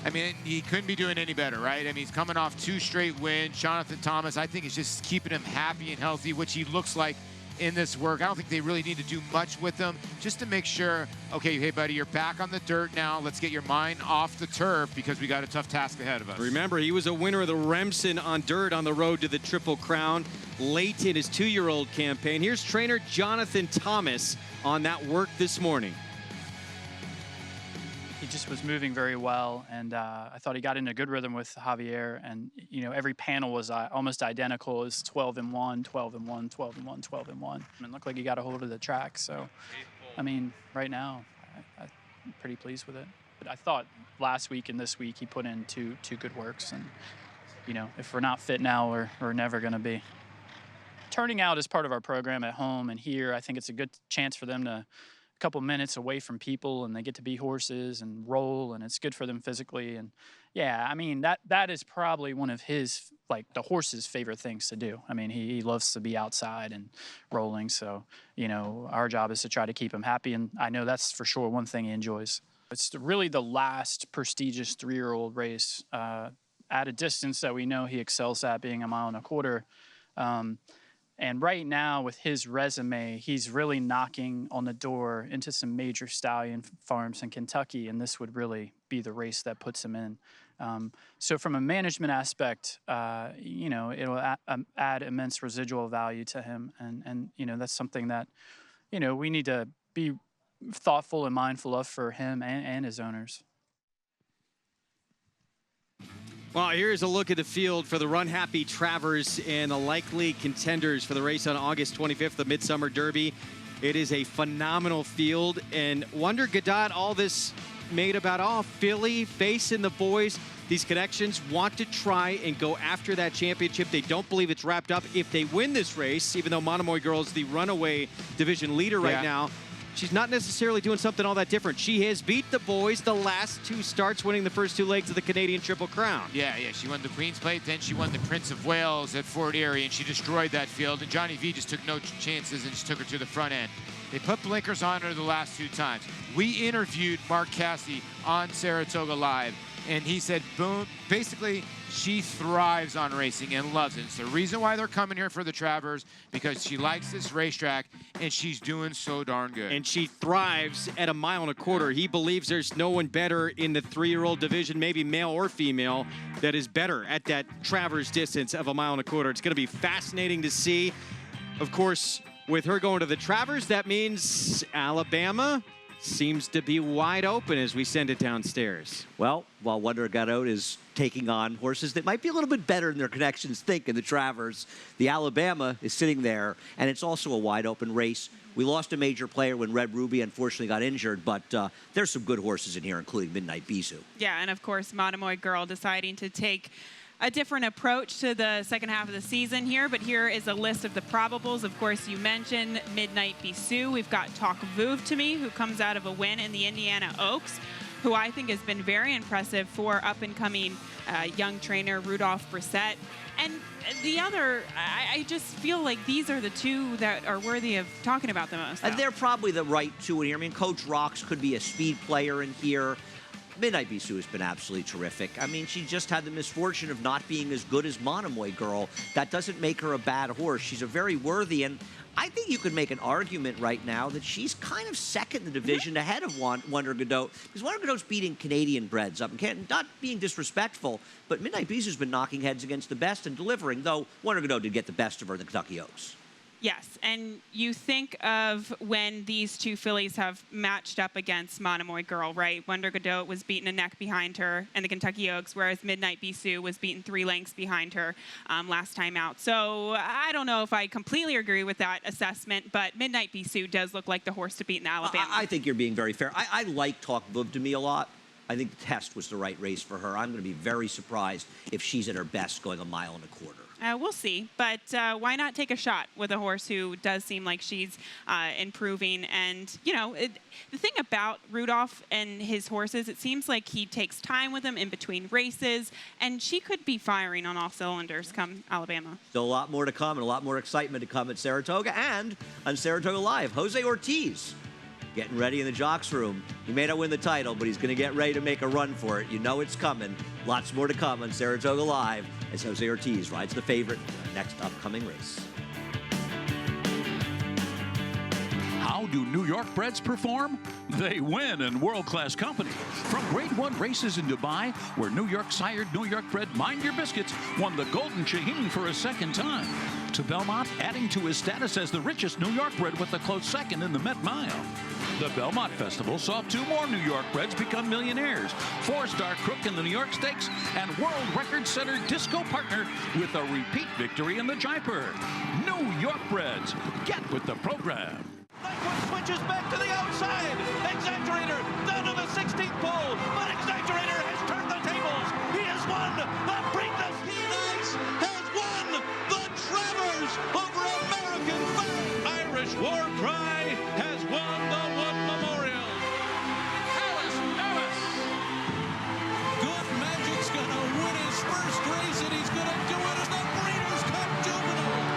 I mean, he couldn't be doing any better, right? I mean, he's coming off 2 straight wins. Jonathan Thomas, I think, is just keeping him happy and healthy, which he looks like in this work. I don't think they really need to do much with him, just to make sure, okay, hey, buddy, you're back on the dirt now. Let's get your mind off the turf, because we got a tough task ahead of us. Remember, he was a winner of the Remsen on dirt on the road to the Triple Crown late in his 2-year-old campaign. Here's trainer Jonathan Thomas on that work this morning. He just was moving very well, and I thought he got into a good rhythm with Javier. And you know, every panel was almost identical. It was 12 and 1, 12 and 1, 12 and 1, 12 and 1. And it looked like he got a hold of the track. So, I mean, right now, I'm pretty pleased with it. But I thought last week and this week he put in two good works. And you know, if we're not fit now, we're never going to be. Turning out is part of our program at home and here. I think it's a good chance for them to. Couple minutes away from people, and they get to be horses and roll, and it's good for them physically. And yeah, I mean, that is probably one of his, like, the horse's favorite things to do. I mean, he loves to be outside and rolling. So, you know, our job is to try to keep him happy, and I know that's for sure one thing he enjoys. It's really the last prestigious 3-year-old race at a distance that we know he excels at, being 1.25 miles. And right now, with his resume, he's really knocking on the door into some major stallion farms in Kentucky, and this would really be the race that puts him in. So from a management aspect, you know, it'll add immense residual value to him. And, you know, that's something that, you know, we need to be thoughtful and mindful of for him and his owners. Well, here's a look at the field for the run-happy Travers and the likely contenders for the race on August 25th, the Midsummer Derby. It is a phenomenal field, and Wonder Gadot, all this made about, Philly facing the boys. These connections want to try and go after that championship. They don't believe it's wrapped up. If they win this race, even though Monomoy Girl is the runaway division leader right now, she's not necessarily doing something all that different. She has beat the boys the last 2 starts, winning the first 2 legs of the Canadian Triple Crown. Yeah, she won the Queen's Plate, then she won the Prince of Wales at Fort Erie, and she destroyed that field. And Johnny V just took no chances and just took her to the front end. They put blinkers on her the last 2 times. We interviewed Mark Cassidy on Saratoga Live, and he said, boom, basically, she thrives on racing and loves it. It's the reason why they're coming here for the Travers, because she likes this racetrack, and she's doing so darn good. And she thrives at 1.25 miles. He believes there's no one better in the 3-year-old division, maybe male or female, that is better at that Travers distance of 1.25 miles. It's going to be fascinating to see. Of course, with her going to the Travers, that means Alabama seems to be wide open as we send it downstairs. Well, while Wonder Gadot is taking on horses that might be a little bit better than their connections think in the Travers, the Alabama is sitting there, and it's also a wide open race. We lost a major player when Red Ruby unfortunately got injured, but there's some good horses in here, including Midnight Bisou. Yeah, and of course, Monomoy Girl deciding to take a different approach to the second half of the season here, but here is a list of the probables. Of course, you mentioned Midnight Bisou. We've got Talk Vuv to Me, who comes out of a win in the Indiana Oaks, who I think has been very impressive for up-and-coming young trainer Rudolph Brissett. And the other, I just feel like these are the 2 that are worthy of talking about the most. They're probably the right 2 in here. I mean, Coach Rocks could be a speed player in here. Midnight Bisou has been absolutely terrific. I mean, she just had the misfortune of not being as good as Monomoy Girl. That doesn't make her a bad horse. She's a very worthy, and I think you could make an argument right now that she's kind of second in the division ahead of Wonder Gadot, because Wonder Gadot's beating Canadian breds up. And not being disrespectful, but Midnight Bisou's been knocking heads against the best and delivering, though Wonder Gadot did get the best of her in the Kentucky Oaks. Yes, and you think of when these 2 fillies have matched up against Monomoy Girl, right? Wonder Gadot was beaten a neck behind her in the Kentucky Oaks, whereas Midnight Bisou was beaten 3 lengths behind her last time out. So I don't know if I completely agree with that assessment, but Midnight Bisou does look like the horse to beat in Alabama. I think you're being very fair. I like Talk Vuv to Me a lot. I think the test was the right race for her. I'm going to be very surprised if she's at her best going 1.25 miles. We'll see, but why not take a shot with a horse who does seem like she's improving? And, you know, the thing about Rudolph and his horses, it seems like he takes time with them in between races, and she could be firing on all cylinders come Alabama. Still a lot more to come and a lot more excitement to come at Saratoga and on Saratoga Live. Jose Ortiz getting ready in the Jock's room. He may not win the title, but he's going to get ready to make a run for it. You know it's coming. Lots more to come on Saratoga Live as Jose Ortiz rides the favorite for the next upcoming race. How do New York-breds perform? They win in world-class company. From Grade 1 races in Dubai, where New York-sired New York-bred Mind Your Biscuits won the Golden Shaheen for a 2nd time, to Belmont adding to his status as the richest New York-bred with a close 2nd in the Met Mile. The Belmont Festival saw 2 more New York-breds become millionaires, 4-star Crook in the New York Stakes, and world record-setter Disco Partner with a repeat victory in the Jaipur. New York-breds, get with the program. Lightwood switches back to the outside. Exaggerator down to the 16th pole, but Exaggerator has turned the tables. He has won the Preakness. He has won the Travers over American flag. Irish War Cry has won the Wood Memorial. Alice Ellis. Good Magic's gonna win his first race, and he's gonna do it in the Breeders' Cup Juvenile.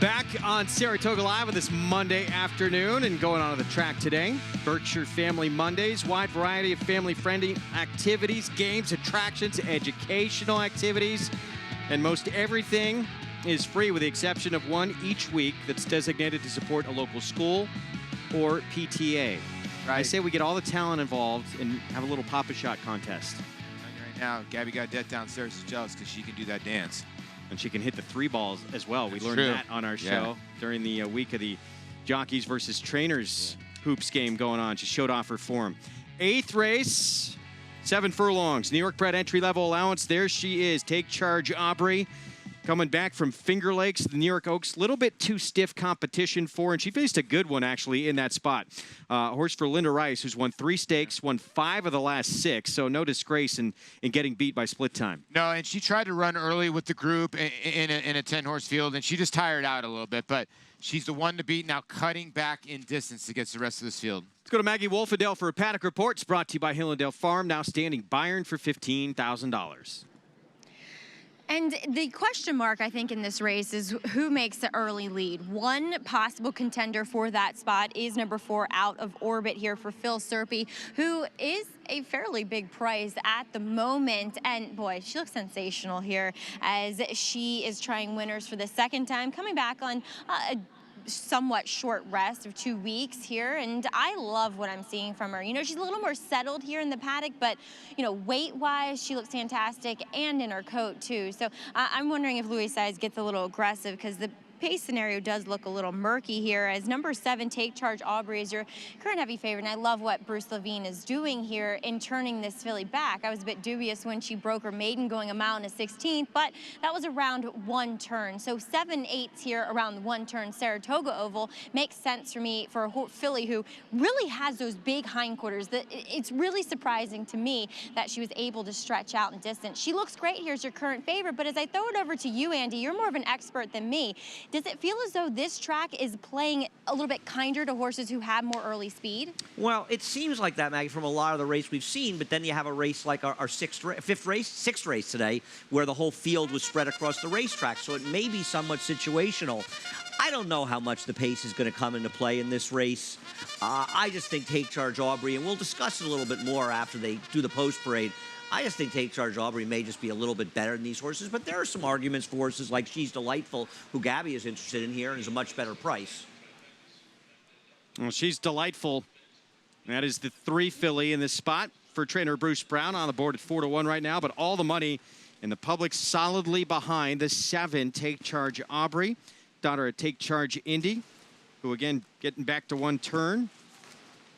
Back on Saratoga Live on this Monday afternoon and going on to the track today. Berkshire Family Mondays, wide variety of family-friendly activities, games, attractions, educational activities, and most everything is free with the exception of one each week that's designated to support a local school or PTA. Right. I say we get all the talent involved and have a little Papa Shot contest. Right now, Gabby Gaudette downstairs is jealous because she can do that dance. And she can hit the 3 balls as well. We learned that on our show during the week of the Jockeys versus Trainers hoops game going on. She showed off her form. 8th race, 7 furlongs. New York-bred entry-level allowance. There she is. Take Charge Aubrey. Coming back from Finger Lakes, the New York Oaks, a little bit too stiff competition for her, and she faced a good one, actually, in that spot. A horse for Linda Rice, who's won 3 stakes, won 5 of the last 6, so no disgrace in getting beat by split time. No, and she tried to run early with the group in a 10-horse field, and she just tired out a little bit, but she's the one to beat now, cutting back in distance against the rest of this field. Let's go to Maggie Wolfendale for a paddock report. It's brought to you by Hillendale Farm, now standing Byron for $15,000. And the question mark, I think, in this race is who makes the early lead. One possible contender for that spot is number 4, Out of Orbit here for Phil Serpy, who is a fairly big price at the moment. And boy, she looks sensational here as she is trying winners for the second time, coming back on a somewhat short rest of 2 weeks here, and I love what I'm seeing from her. You know, she's a little more settled here in the paddock, but, you know, weight-wise, she looks fantastic, and in her coat, too. So I'm wondering if Louis Saez gets a little aggressive, because the pace scenario does look a little murky here, as number 7, Take Charge Aubrey, is your current heavy favorite, and I love what Bruce Levine is doing here in turning this filly back. I was a bit dubious when she broke her maiden going a mile and a 16th, but that was around 1 turn. So 7/8 here around 1 turn. Saratoga Oval makes sense for me for a filly who really has those big hindquarters. It's really surprising to me that she was able to stretch out in distance. She looks great here as your current favorite, but as I throw it over to you, Andy, you're more of an expert than me. Does it feel as though this track is playing a little bit kinder to horses who have more early speed? Well, it seems like that, Maggie, from a lot of the race we've seen, but then you have a race like our sixth race today, where the whole field was spread across the racetrack, so it may be somewhat situational. I don't know how much the pace is going to come into play in this race. I just think Take Charge Aubrey, and we'll discuss it a little bit more after they do the post parade, I just think Take Charge Aubrey may just be a little bit better than these horses, but there are some arguments for horses like She's Delightful, who Gabby is interested in here and is a much better price. Well, She's Delightful. That is the 3 filly in this spot for trainer Bruce Brown, on the board at 4-1 right now, but all the money in the public solidly behind the 7, Take Charge Aubrey, daughter of Take Charge Indy, who again getting back to 1 turn.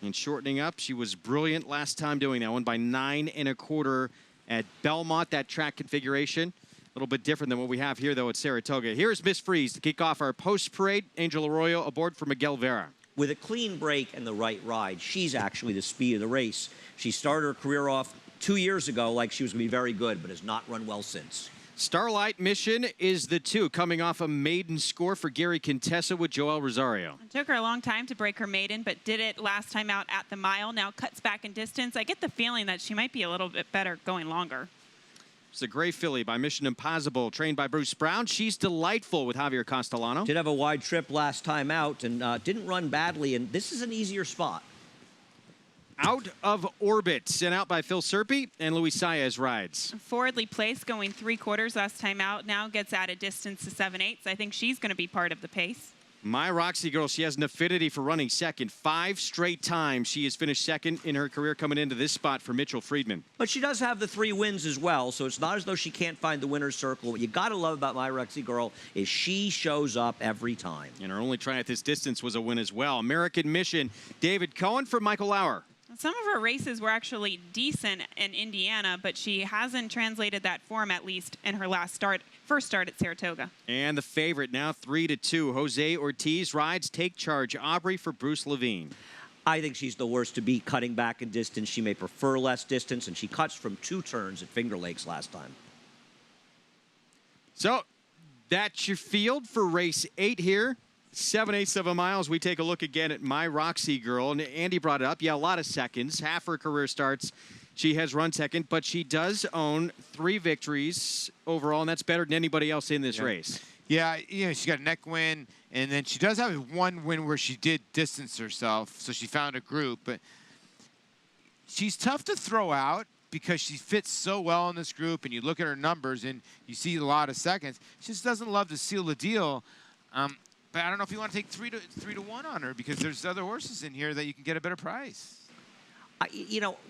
And shortening up, she was brilliant last time doing that one by 9 1/4 at Belmont, that track configuration. A little bit different than what we have here, though, at Saratoga. Here's Miss Freeze to kick off our post-parade. Angel Arroyo aboard for Miguel Vera. With a clean break and the right ride, she's actually the speed of the race. She started her career off 2 years ago like she was going to be very good, but has not run well since. Starlight Mission is the 2, coming off a maiden score for Gary Contessa with Joel Rosario. It took her a long time to break her maiden, but did it last time out at the mile. Now cuts back in distance. I get the feeling that she might be a little bit better going longer. It's a gray filly by Mission Impossible, trained by Bruce Brown. She's Delightful with Javier Castellano. Did have a wide trip last time out and didn't run badly, and this is an easier spot. Out of Orbit, sent out by Phil Serpy, and Luis Saez rides. Forwardly placed, going 3/4 last time out. Now gets added distance to 7/8. I think she's going to be part of the pace. My Roxy Girl, she has an affinity for running second. 5 straight times she has finished second in her career coming into this spot for Mitchell Friedman. But she does have the 3 wins as well, so it's not as though she can't find the winner's circle. What you got to love about My Roxy Girl is she shows up every time. And her only try at this distance was a win as well. American Mission, David Cohen for Michael Lauer. Some of her races were actually decent in Indiana, but she hasn't translated that form, at least in her first start at Saratoga. And the favorite now 3-2. Jose Ortiz rides Take Charge Aubrey for Bruce Levine. I think she's the worst to beat cutting back in distance. She may prefer less distance, and she cuts from 2 turns at Finger Lakes last time. So that's your field for race 8 here. 7/8 of a mile as we take a look again at My Roxy Girl. And Andy brought it up. Yeah, a lot of seconds. Half her career starts she has run second, but she does own 3 victories overall, and that's better than anybody else in this race. Yeah, she got a neck win, and then she does have one win where she did distance herself, so she found a group. But she's tough to throw out because she fits so well in this group, and you look at her numbers, and you see a lot of seconds. She just doesn't love to seal the deal. But I don't know if you want to take 3 to 1 on her because there's other horses in here that you can get a better price.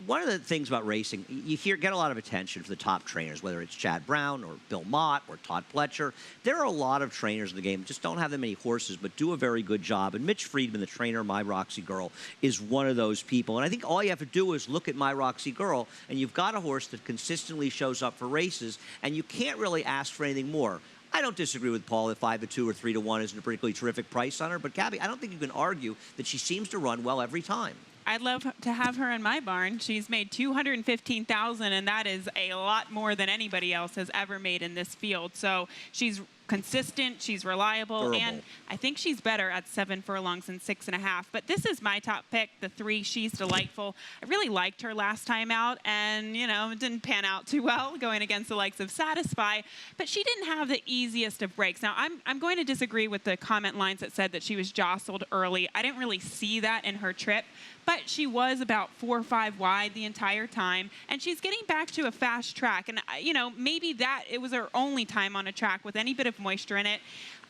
One of the things about racing, you get a lot of attention for the top trainers, whether it's Chad Brown or Bill Mott or Todd Pletcher. There are a lot of trainers in the game that just don't have that many horses, but do a very good job. And Mitch Friedman, the trainer of My Roxy Girl, is one of those people. And I think all you have to do is look at My Roxy Girl, and you've got a horse that consistently shows up for races, and you can't really ask for anything more. I don't disagree with Paul that 5 to 2 or 3 to 1 isn't a particularly terrific price on her, but Gabby, I don't think you can argue that she seems to run well every time. I'd love to have her in my barn. She's made $215,000, and that is a lot more than anybody else has ever made in this field. So she's consistent, she's reliable, Durable. and I think she's better at 7 furlongs than 6.5. But this is my top pick, the 3. She's delightful. I really liked her last time out, and it didn't pan out too well going against the likes of Satisfy. But she didn't have the easiest of breaks. Now I'm going to disagree with the comment lines that said that she was jostled early. I didn't really see that in her trip. But she was about 4 or 5 wide the entire time, and she's getting back to a fast track. And, maybe it was her only time on a track with any bit of moisture in it.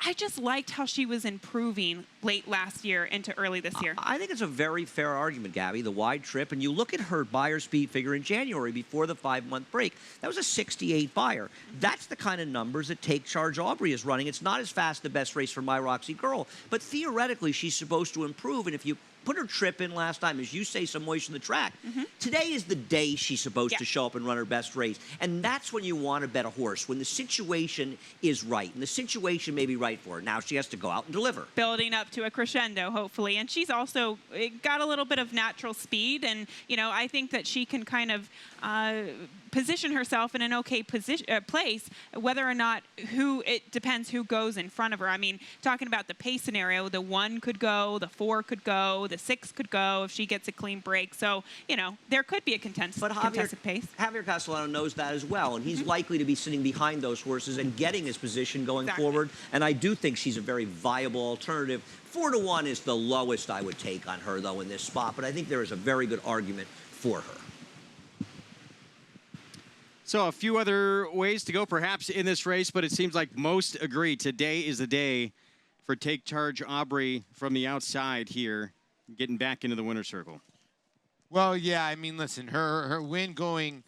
I just liked how she was improving late last year into early this year. I think it's a very fair argument, Gabby, the wide trip. And you look at her buyer speed figure in January before the 5-month break. That was a 68 buyer. That's the kind of numbers that Take Charge Aubrey is running. It's not as fast the best race for My Roxy Girl, but theoretically she's supposed to improve. And if you put her trip in last time, as you say, some moisture in the track. Today is the day she's supposed to show up and run her best race. And that's when you want to bet a horse, when the situation is right. And the situation may be right for her. Now she has to go out and deliver. Building up to a crescendo, hopefully. And she's also got a little bit of natural speed. And, I think that she can kind of position herself in an okay place, whether or not it depends who goes in front of her. I mean, talking about the pace scenario, the 1 could go, the 4 could go, the 6 could go if she gets a clean break. So, there could be a contested pace. Javier Castellano knows that as well, and he's likely to be sitting behind those horses and getting his position going forward. And I do think she's a very viable alternative. 4 to 1 is the lowest I would take on her, though, in this spot, but I think there is a very good argument for her. So a few other ways to go perhaps in this race, but it seems like most agree today is the day for Take Charge Aubrey from the outside here, getting back into the winner's circle. Well, yeah, I mean, listen, her win going,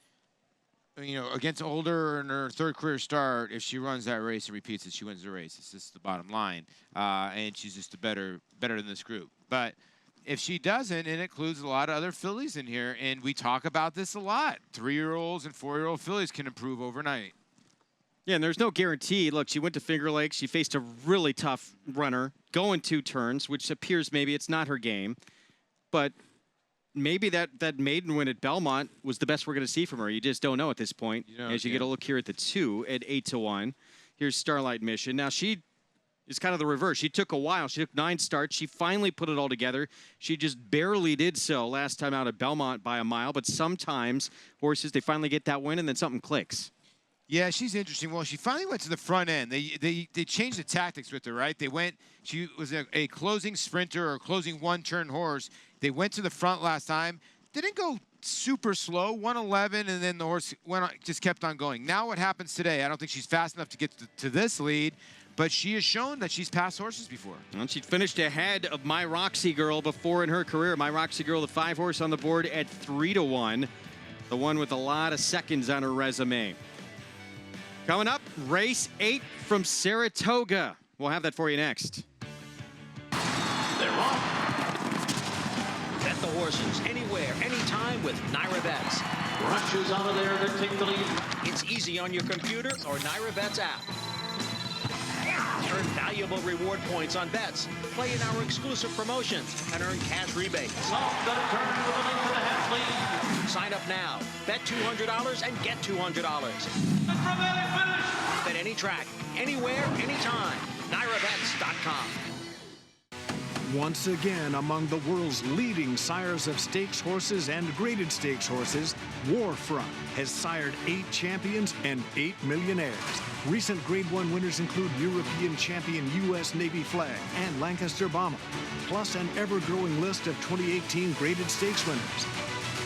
against Older in her 3rd career start, if she runs that race and repeats it, she wins the race. It's just the bottom line. And she's just better than this group. But if she doesn't, it includes a lot of other fillies in here, and we talk about this a lot. 3-year-olds and 4-year-old fillies can improve overnight. Yeah, and there's no guarantee. Look, she went to Finger Lakes. She faced a really tough runner, going 2 turns, which appears maybe it's not her game. But maybe that maiden win at Belmont was the best we're going to see from her. You just don't know at this point. As you get a look here at the 2 at 8 to 1. Here's Starlight Mission. Now, she is kind of the reverse. She took a while. She took 9 starts. She finally put it all together. She just barely did so last time out at Belmont by a mile. But sometimes horses, they finally get that win, and then something clicks. Yeah, she's interesting. Well, she finally went to the front end. They changed the tactics with her, right? She was a closing sprinter or closing 1-turn horse. They went to the front last time. Didn't go super slow, 111, and then the horse just kept on going. Now what happens today? I don't think she's fast enough to get to this lead, but she has shown that she's passed horses before. And she finished ahead of My Roxy Girl before in her career. My Roxy Girl, the 5 horse on the board at 3 to 1. The one with a lot of seconds on her resume. Coming up, race 8 from Saratoga. We'll have that for you next. They're off. Bet the horses anywhere, anytime with Naira Bets. Rushes out of there to take the lead. It's easy on your computer or Naira Bets app. Earn valuable reward points on bets. Play in our exclusive promotions and earn cash rebates. Sign up now. Bet $200 and get $200. Bet any track, anywhere, anytime. NairaBets.com. Once again, among the world's leading sires of stakes horses and graded stakes horses, Warfront has sired 8 champions and 8 millionaires. Recent Grade 1 winners include European champion U.S. Navy Flag and Lancaster Bomber, plus an ever-growing list of 2018 graded stakes winners.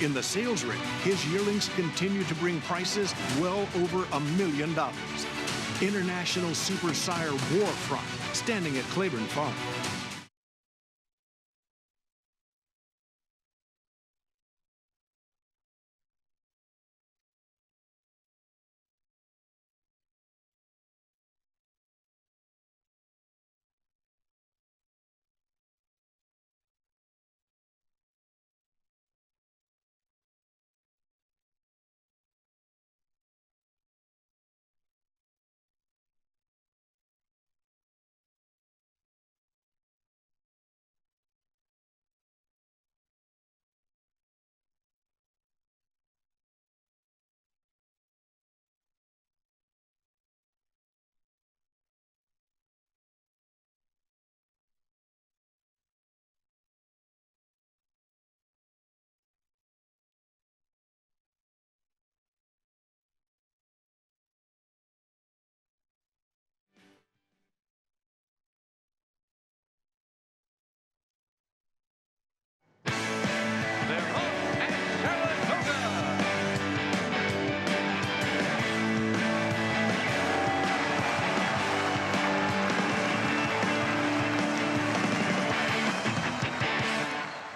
In the sales ring, his yearlings continue to bring prices well over $1 million. International Super Sire Warfront, standing at Claiborne Farm.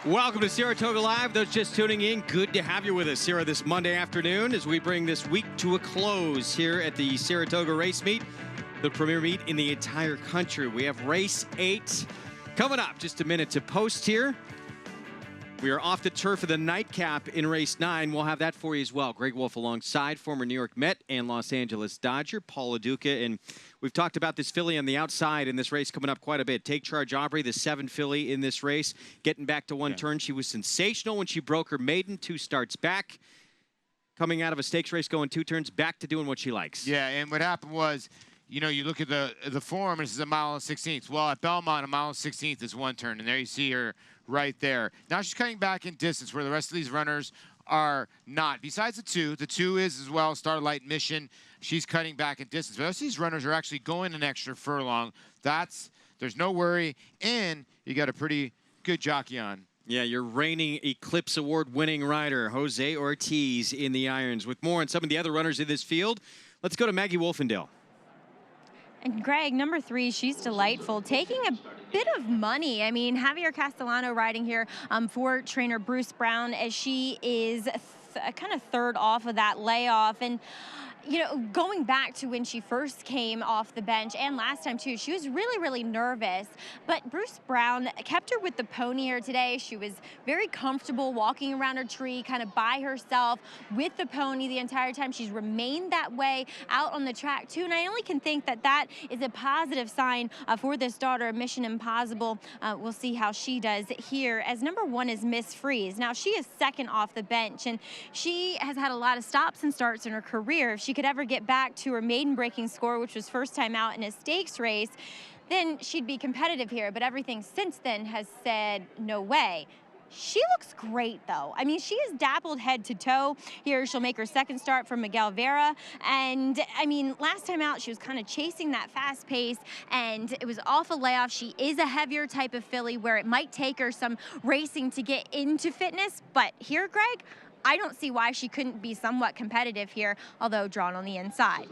Welcome to Saratoga Live. Those just tuning in, good to have you with us here this Monday afternoon as we bring this week to a close here at the Saratoga Race Meet, the premier meet in the entire country. We have race 8 coming up. Just a minute to post here. We are off the turf of the nightcap in race 9. We'll have that for you as well. Greg Wolf alongside former New York Met and Los Angeles Dodger, Paul LaDuca. And we've talked about this filly on the outside in this race coming up quite a bit. Take Charge Aubrey, the 7 filly in this race. Getting back to one turn. She was sensational when she broke her maiden 2 starts back. Coming out of a stakes race, going 2 turns, back to doing what she likes. Yeah, and what happened was, you know, you look at the form, this is a mile and 16th. Well, at Belmont, a mile and 16th is 1 turn, and there you see her right there. Now she's cutting back in distance where the rest of these runners are not. Besides the 2 is as well, Starlight Mission. She's cutting back in distance. But the rest of these runners are actually going an extra furlong. There's no worry, and you got a pretty good jockey on. Yeah, your reigning Eclipse Award winning rider, Jose Ortiz in the irons. With more on some of the other runners in this field, let's go to Maggie Wolfendale. And Greg, number 3, she's delightful, taking a bit of money. I mean, Javier Castellano riding here for trainer Bruce Brown as she is kind of third off of that layoff. And you know, going back to when she first came off the bench and last time too, she was really, really nervous. But Bruce Brown kept her with the pony here today. She was very comfortable walking around her tree, kind of by herself with the pony the entire time. She's remained that way out on the track too. And I only can think that that is a positive sign for this daughter of Mission Impossible. We'll see how she does here. As number 1 is Miss Freeze. Now she is second off the bench and she has had a lot of stops and starts in her career. If she could ever get back to her maiden breaking score, which was first time out in a stakes race, then she'd be competitive here. But everything since then has said no way. She looks great, though. I mean, she is dappled head to toe. Here, she'll make her second start from Miguel Vera. And, I mean, last time out, she was kind of chasing that fast pace, and it was off a layoff. She is a heavier type of filly where it might take her some racing to get into fitness. But here, Greg, I don't see why she couldn't be somewhat competitive here, although drawn on the inside.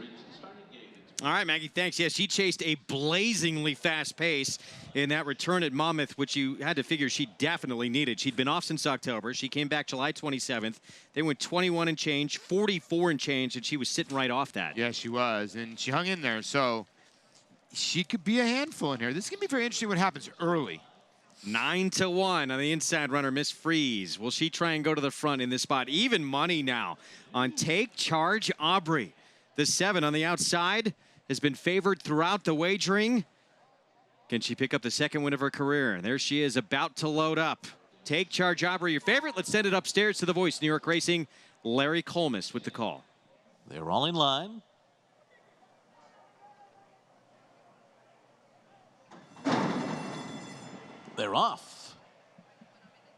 All right, Maggie, thanks. Yeah, she chased a blazingly fast pace in that return at Monmouth, which you had to figure she definitely needed. She'd been off since October. She came back July 27th. They went 21 and change, 44 and change, and she was sitting right off that. Yeah, she was, and she hung in there, so she could be a handful in here. This is going to be very interesting what happens early. 9-1 on the inside runner, Miss Freeze. Will she try and go to the front in this spot? Even money now on Take Charge Aubrey. The 7 on the outside has been favored throughout the wagering. Can she pick up the second win of her career? There she is, about to load up. Take Charge Aubrey, your favorite. Let's send it upstairs to the voice, New York Racing, Larry Colmus with the call. They're all in line. They're off.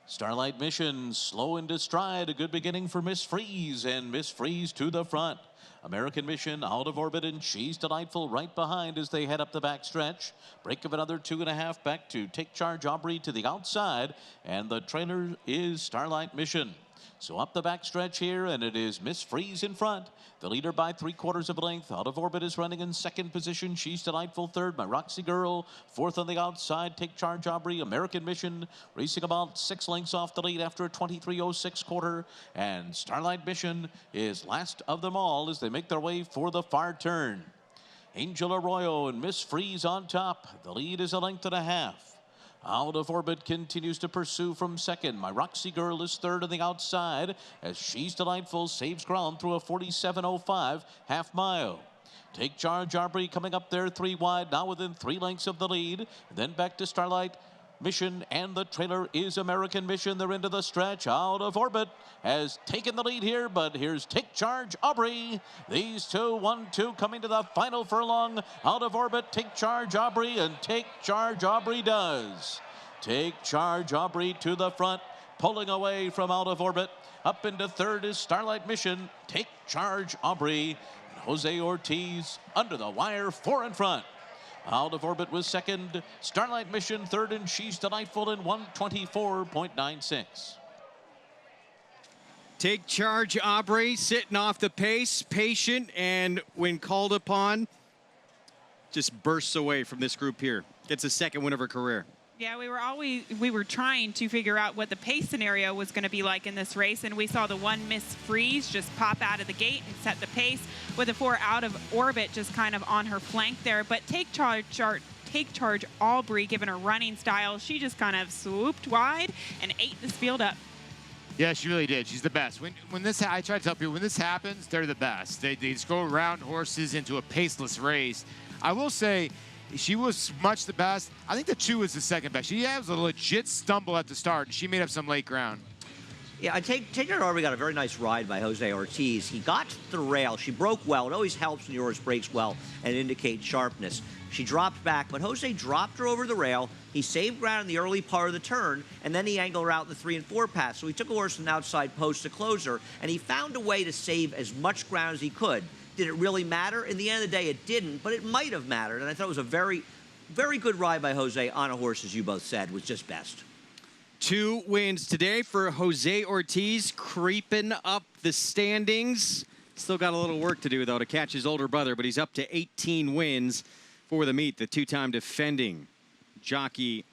Starlight Mission slow into stride. A good beginning for Miss Freeze, and Miss Freeze to the front. American Mission out of orbit, and she's delightful right behind as they head up the back stretch. Break of another 2.5 back to Take Charge Aubrey to the outside, and the trailer is Starlight Mission. So up the back stretch here, and it is Miss Freeze in front. The leader by 3/4 of a length. Out of orbit is running in second position. She's delightful third. My Roxy Girl fourth on the outside. Take Charge Aubrey. American Mission racing about 6 lengths off the lead after a 23:06 quarter. And Starlight Mission is last of them all as they make their way for the far turn. Angel Arroyo and Miss Freeze on top. The lead is 1.5 lengths. Out of orbit continues to pursue from second. My Roxy Girl is third on the outside as She's Delightful saves ground through a 47.05 half mile. Take Charge Aubrey coming up there 3 wide, now within 3 lengths of the lead. Then back to Starlight Mission, and the trailer is American Mission. They're into the stretch. Out of orbit has taken the lead here, but here's Take Charge Aubrey. These two, 1-2, coming to the final furlong. Out of orbit, Take Charge Aubrey, and Take Charge Aubrey does. Take Charge Aubrey to the front, pulling away from out of orbit. Up into third is Starlight Mission. Take Charge Aubrey, and Jose Ortiz under the wire, 4 in front. Out of orbit was second. Starlight Mission third, and She's Delightful in 1:24.96. Take Charge Aubrey sitting off the pace, patient, and when called upon, just bursts away from this group here. Gets a second win of her career. Yeah, we were trying to figure out what the pace scenario was going to be like in this race, and we saw the one Miss Freeze just pop out of the gate and set the pace with a 4 out of orbit just kind of on her flank there. But Take Charge Aubrey, given her running style, she just kind of swooped wide and ate this field up. Yeah, she really did. She's the best. When this, I try to tell people, when this happens, they're the best. They just go around horses into a paceless race. I will say, she was much the best. I think the 2 was the second best. She has a legit stumble at the start, and she made up some late ground. Yeah, Take Charge Aubrey got a very nice ride by Jose Ortiz. He got to the rail. She broke well. It always helps when your horse breaks well and indicates sharpness. She dropped back, but Jose dropped her over the rail. He saved ground in the early part of the turn, and then he angled her out in the 3 and 4 pass. So he took a horse from the outside post to close her, and he found a way to save as much ground as he could. Did it really matter? In the end of the day, it didn't, but it might have mattered. And I thought it was a very, very good ride by Jose on a horse, as you both said, was just best. 2 wins today for Jose Ortiz, creeping up the standings. Still got a little work to do, though, to catch his older brother, but he's up to 18 wins for the meet. The 2-time defending jockey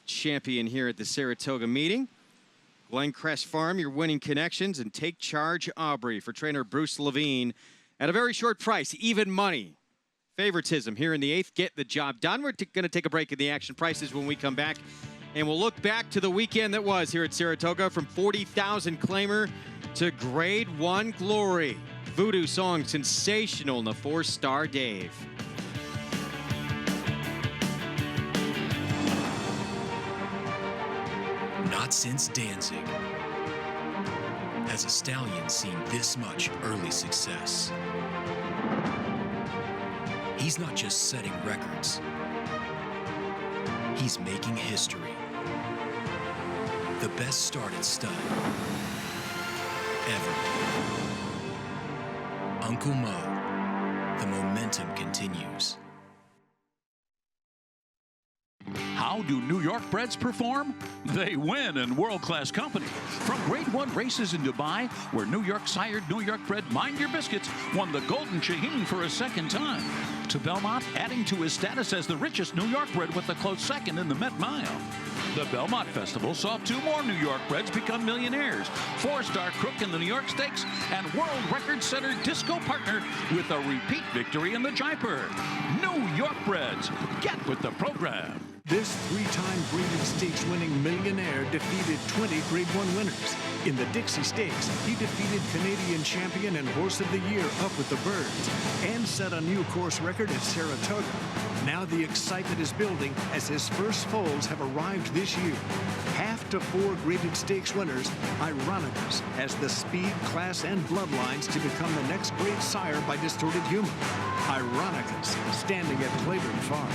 champion here at the Saratoga meeting. Glencrest Farm, your winning connections, and Take Charge Aubrey for trainer Bruce Levine. At a very short price, even money. Favoritism here in the 8th. Get the job done. We're going to take a break in the action prices when we come back. And we'll look back to the weekend that was here at Saratoga, from 40,000 claimer to Grade 1 glory. Voodoo song sensational in the 4-star Dave. Not since Danzig has a stallion seen this much early success. He's not just setting records, he's making history. The best started stud ever. Uncle Mo, the momentum continues. How do New York-breds perform? They win in world-class company. From Grade 1 races in Dubai, where New York-sired, New York-bred Mind Your Biscuits won the Golden Shaheen for a second time, to Belmont adding to his status as the richest New York-bred with a close second in the Met Mile. The Belmont Festival saw 2 more New York-breds become millionaires. 4-star Crook in the New York Stakes, and world record-setter Disco Partner with a repeat victory in the Jaipur. New York-breds, get with the program. This 3-time graded stakes winning millionaire defeated 20 Grade 1 winners. In the Dixie Stakes, he defeated Canadian champion and horse of the year Up With the Birds and set a new course record at Saratoga. Now the excitement is building as his first foals have arrived this year. Half to 4 graded stakes winners, Ironicus has the speed, class, and bloodlines to become the next great sire by Distorted Human. Ironicus standing at Claiborne Farm.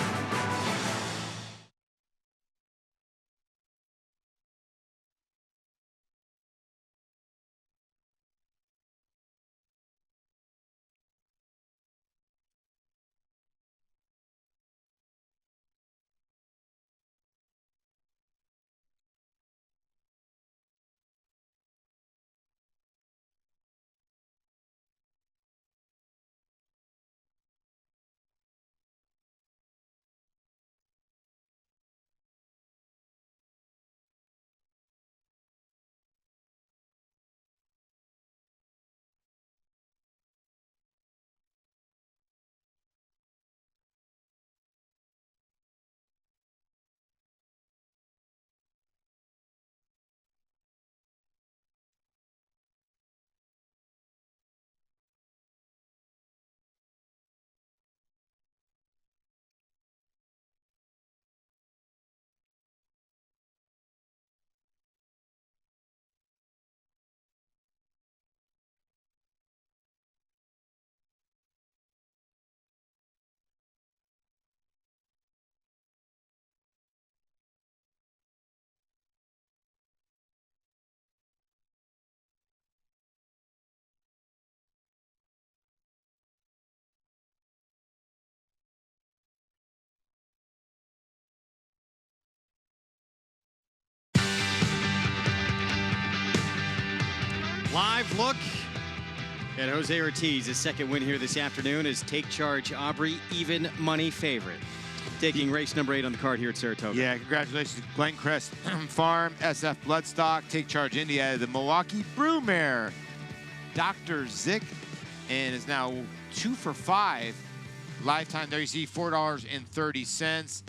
Live look at Jose Ortiz. His second win here this afternoon is Take Charge Aubrey, even money favorite. Taking race number 8 on the card here at Saratoga. Yeah, congratulations, Glencrest Farm, SF Bloodstock, Take Charge India, the Milwaukee Broodmare, Dr. Zick, and is now 2 for 5. Lifetime there you see $4.30.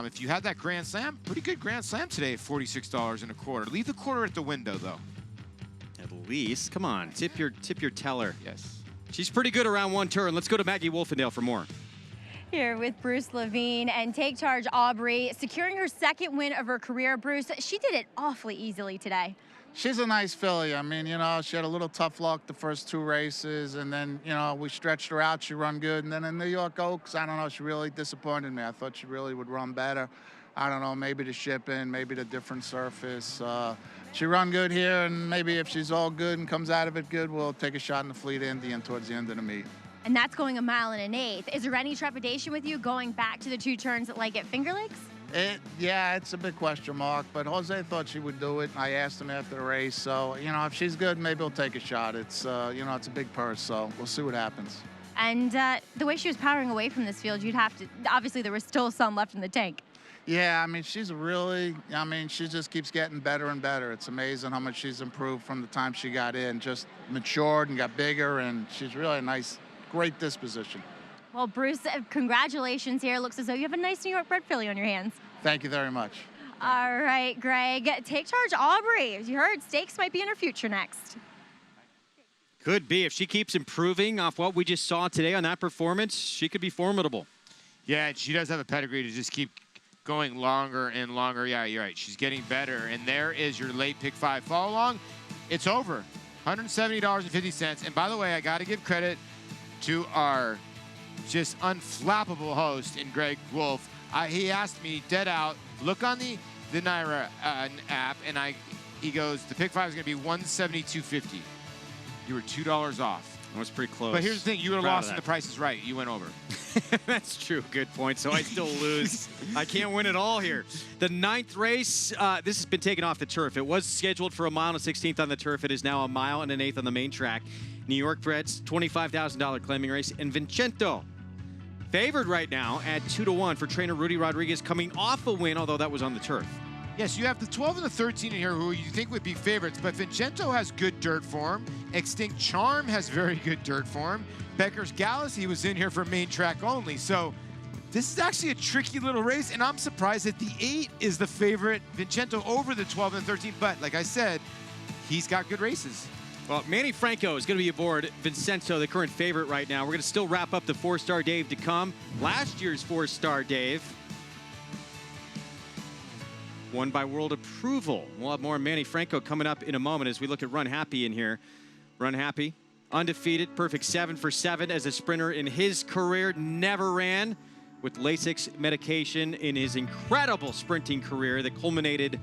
If you had that Grand Slam, pretty good Grand Slam today at $46.25. Leave the quarter at the window though. At least, come on, tip your teller. Yes. She's pretty good around one turn. Let's go to Maggie Wolfendale for more. Here with Bruce Levine and Take Charge Aubrey, securing her second win of her career. Bruce, she did it awfully easily today. She's a nice filly. I mean, you know, she had a little tough luck the first 2 races, and then, you know, we stretched her out. She run good. And then in New York Oaks, I don't know, she really disappointed me. I thought she really would run better. I don't know, maybe the shipping, maybe the different surface. She run good here, and maybe if she's all good and comes out of it good, we'll take a shot in the Fleet Indian towards the end of the meet. And that's going 1 1/8 miles. Is there any trepidation with you going back to the 2 turns like at Finger Lakes? Yeah, it's a big question mark, but Jose thought she would do it. I asked him after the race, so, you know, if she's good, maybe we'll take a shot. It's, you know, it's a big purse, so we'll see what happens. And the way she was powering away from this field, you'd have to, obviously there was still some left in the tank. Yeah, I mean, she just keeps getting better and better. It's amazing how much she's improved from the time she got in, just matured and got bigger, and she's really a nice, great disposition. Well, Bruce, congratulations here. Looks as though you have a nice New York-bred filly on your hands. Thank you very much. All right, Greg. Take Charge Aubrey. As you heard, stakes might be in her future next. Could be. If she keeps improving off what we just saw today on that performance, she could be formidable. Yeah, and she does have a pedigree to just keep going longer and longer. Yeah, you're right. She's getting better. And there is your late pick 5 follow along. It's over. $170.50. And by the way, I got to give credit to our just unflappable host in Greg Wolf. He asked me dead out, look on the Naira app, and he goes, the pick 5 is going to be $172.50. You were $2 off. That was pretty close. But here's the thing, you would have lost in The Price is Right. You went over. That's true. Good point. So I still lose. I can't win it all here. The 9th race, this has been taken off the turf. It was scheduled for 1 1/16 on the turf. It is now 1 1/8 on the main track. New York-breds, $25,000 claiming race. And Vincento, favored right now at 2-1 for trainer Rudy Rodriguez, coming off a win, although that was on the turf. Yes, you have the 12 and the 13 in here who you think would be favorites, but Vincento has good dirt form. Extinct Charm has very good dirt form. Becker's Gallus, he was in here for main track only. So this is actually a tricky little race, and I'm surprised that the 8 is the favorite, Vincento, over the 12 and 13. But like I said, he's got good races. Well, Manny Franco is going to be aboard Vincento, the current favorite right now. We're going to still wrap up the 4-star Dave to come. Last year's 4-star Dave won by world approval. We'll have more Manny Franco coming up in a moment as we look at Run Happy in here. Run Happy, undefeated, perfect 7 for 7 as a sprinter in his career. Never ran with Lasix medication in his incredible sprinting career that culminated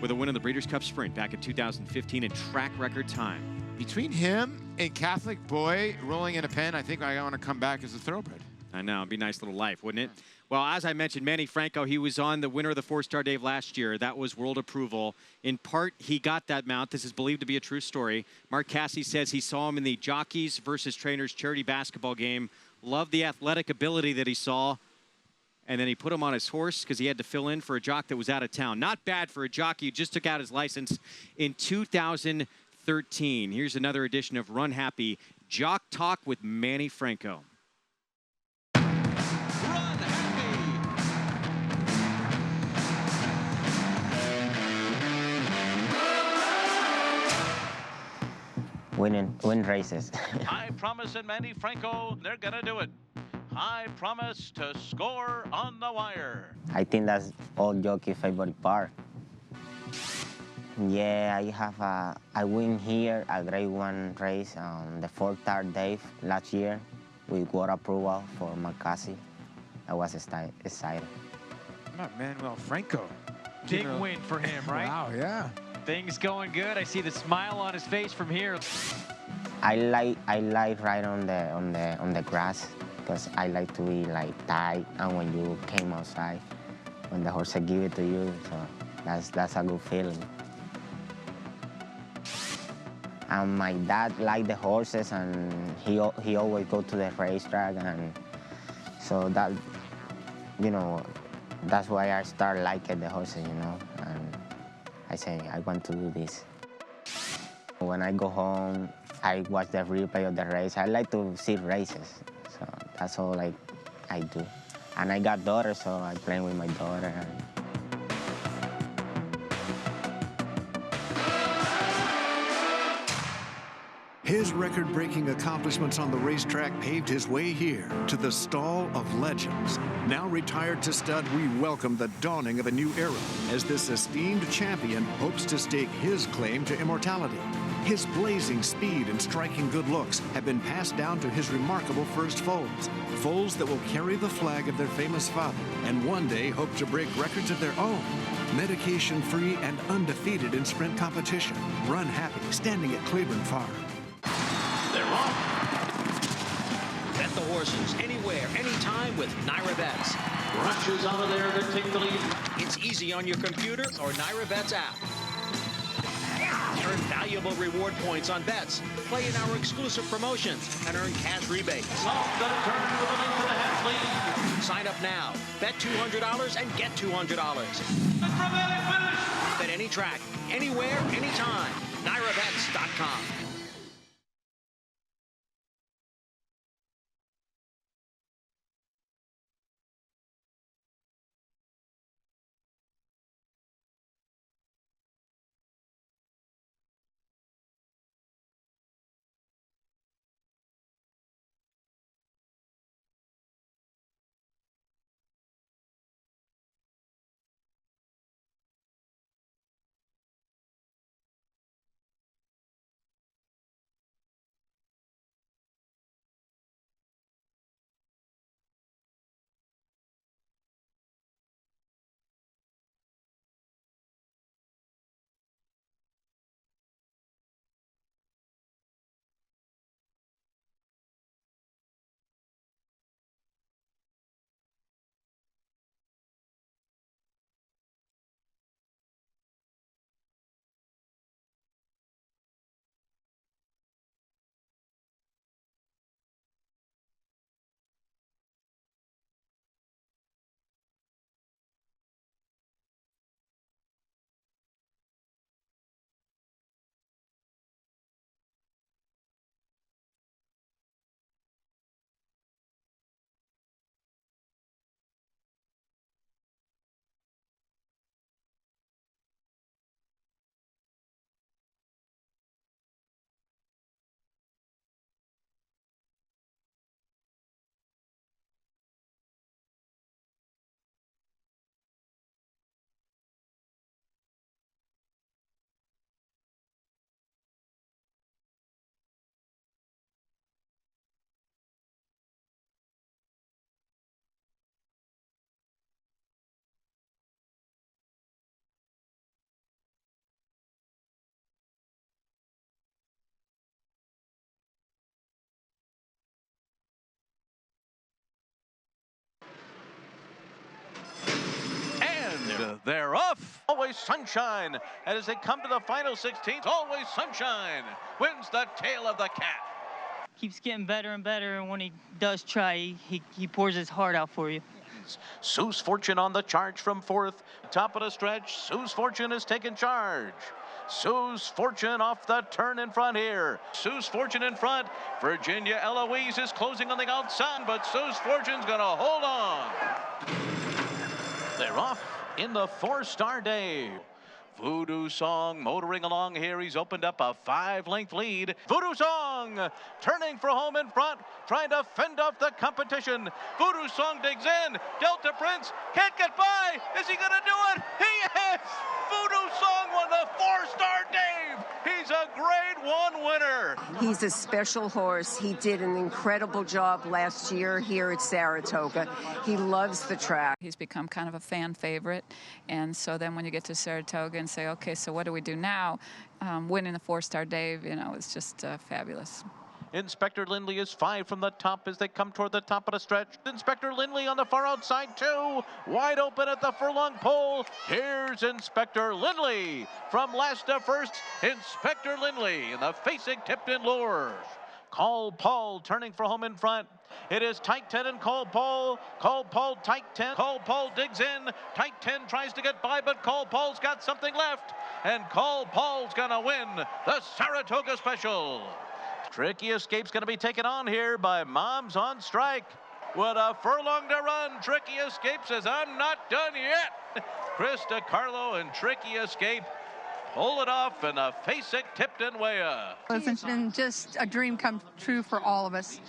with a win in the Breeders' Cup Sprint back in 2015 in track record time. Between him and Catholic Boy rolling in a pen, I think I want to come back as a thoroughbred. I know, it'd be a nice little life, wouldn't it? Well, as I mentioned, Manny Franco, he was on the winner of the 4-star Dave last year. That was world approval. In part, he got that mount. This is believed to be a true story. Mark Cassey says he saw him in the Jockeys versus Trainers charity basketball game. Loved the athletic ability that he saw. And then he put him on his horse because he had to fill in for a jock that was out of town. Not bad for a jockey who just took out his license in 2013. Here's another edition of Run Happy, Jock Talk with Manny Franco. Win races. High Promise and Manny Franco, they're gonna do it. High Promise to score on the wire. I think that's all jockey favorite part. Yeah, I win here a Grade 1 race on the 4-star Dave last year with world approval for Marcasi. I was excited. Not Manuel Franco. Big win for him, right? Wow, yeah. Things going good. I see the smile on his face from here. I like right on the grass because I like to be like tight, and when you came outside, when the horse give it to you, so that's a good feeling. And my dad liked the horses, and he always go to the racetrack, and so that, you know, that's why I start liking the horses, you know, and I say I want to do this. When I go home, I watch the replay of the race. I like to see races, so that's all I do. And I got daughters, so I play with my daughter. His record-breaking accomplishments on the racetrack paved his way here to the Stall of Legends. Now retired to stud, we welcome the dawning of a new era as this esteemed champion hopes to stake his claim to immortality. His blazing speed and striking good looks have been passed down to his remarkable first foals. Foals that will carry the flag of their famous father and one day hope to break records of their own. Medication-free and undefeated in sprint competition. Run happy, standing at Claiborne Farm. They're off. Bet the horses anywhere, anytime with Naira Bets. Rushes out of there to take the lead. It's easy on your computer or Naira Bets app. Earn valuable reward points on bets. Play in our exclusive promotions and earn cash rebates. Sign up now. Bet $200 and get $200. Bet any track, anywhere, anytime. NairaBets.com. They're off. Always Sunshine. And as they come to the final 16th, Always Sunshine wins the tail of the cat. Keeps getting better and better, and when he does try, he pours his heart out for you. Sue's Fortune on the charge from fourth. Top of the stretch, Sue's Fortune is taking charge. Sue's Fortune off the turn in front here. Sue's Fortune in front. Virginia Eloise is closing on the outside, but Sue's Fortune's going to hold on. They're off in the four-star Dave. Voodoo Song motoring along here. He's opened up a 5-length lead. Voodoo Song turning for home in front, trying to fend off the competition. Voodoo Song digs in. Delta Prince can't get by. Is he going to do it? He is! Voodoo Song won the four-star Dave. He's a Grade 1 winner. He's a special horse. He did an incredible job last year here at Saratoga. He loves the track. He's become kind of a fan favorite. And so then when you get to Saratoga and say, okay, so what do we do now? Winning the four-star Dave, you know, it's just fabulous. Inspector Lindley is 5 from the top as they come toward the top of the stretch. Inspector Lindley on the far outside, 2. Wide open at the furlong pole. Here's Inspector Lindley. From last to first, Inspector Lindley in the Facing Tipton Lures. Call Paul turning for home in front. It is tight 10 and Call Paul. Call Paul tight 10. Call Paul digs in. Tight 10 tries to get by, but Call Paul's got something left. And Call Paul's gonna win the Saratoga Special. Tricky Escape's gonna be taken on here by Moms on Strike. With a furlong to run, Tricky Escape says, I'm not done yet. Chris DiCarlo and Tricky Escape pull it off in a Facing Tipton way. It's been just a dream come true for all of us.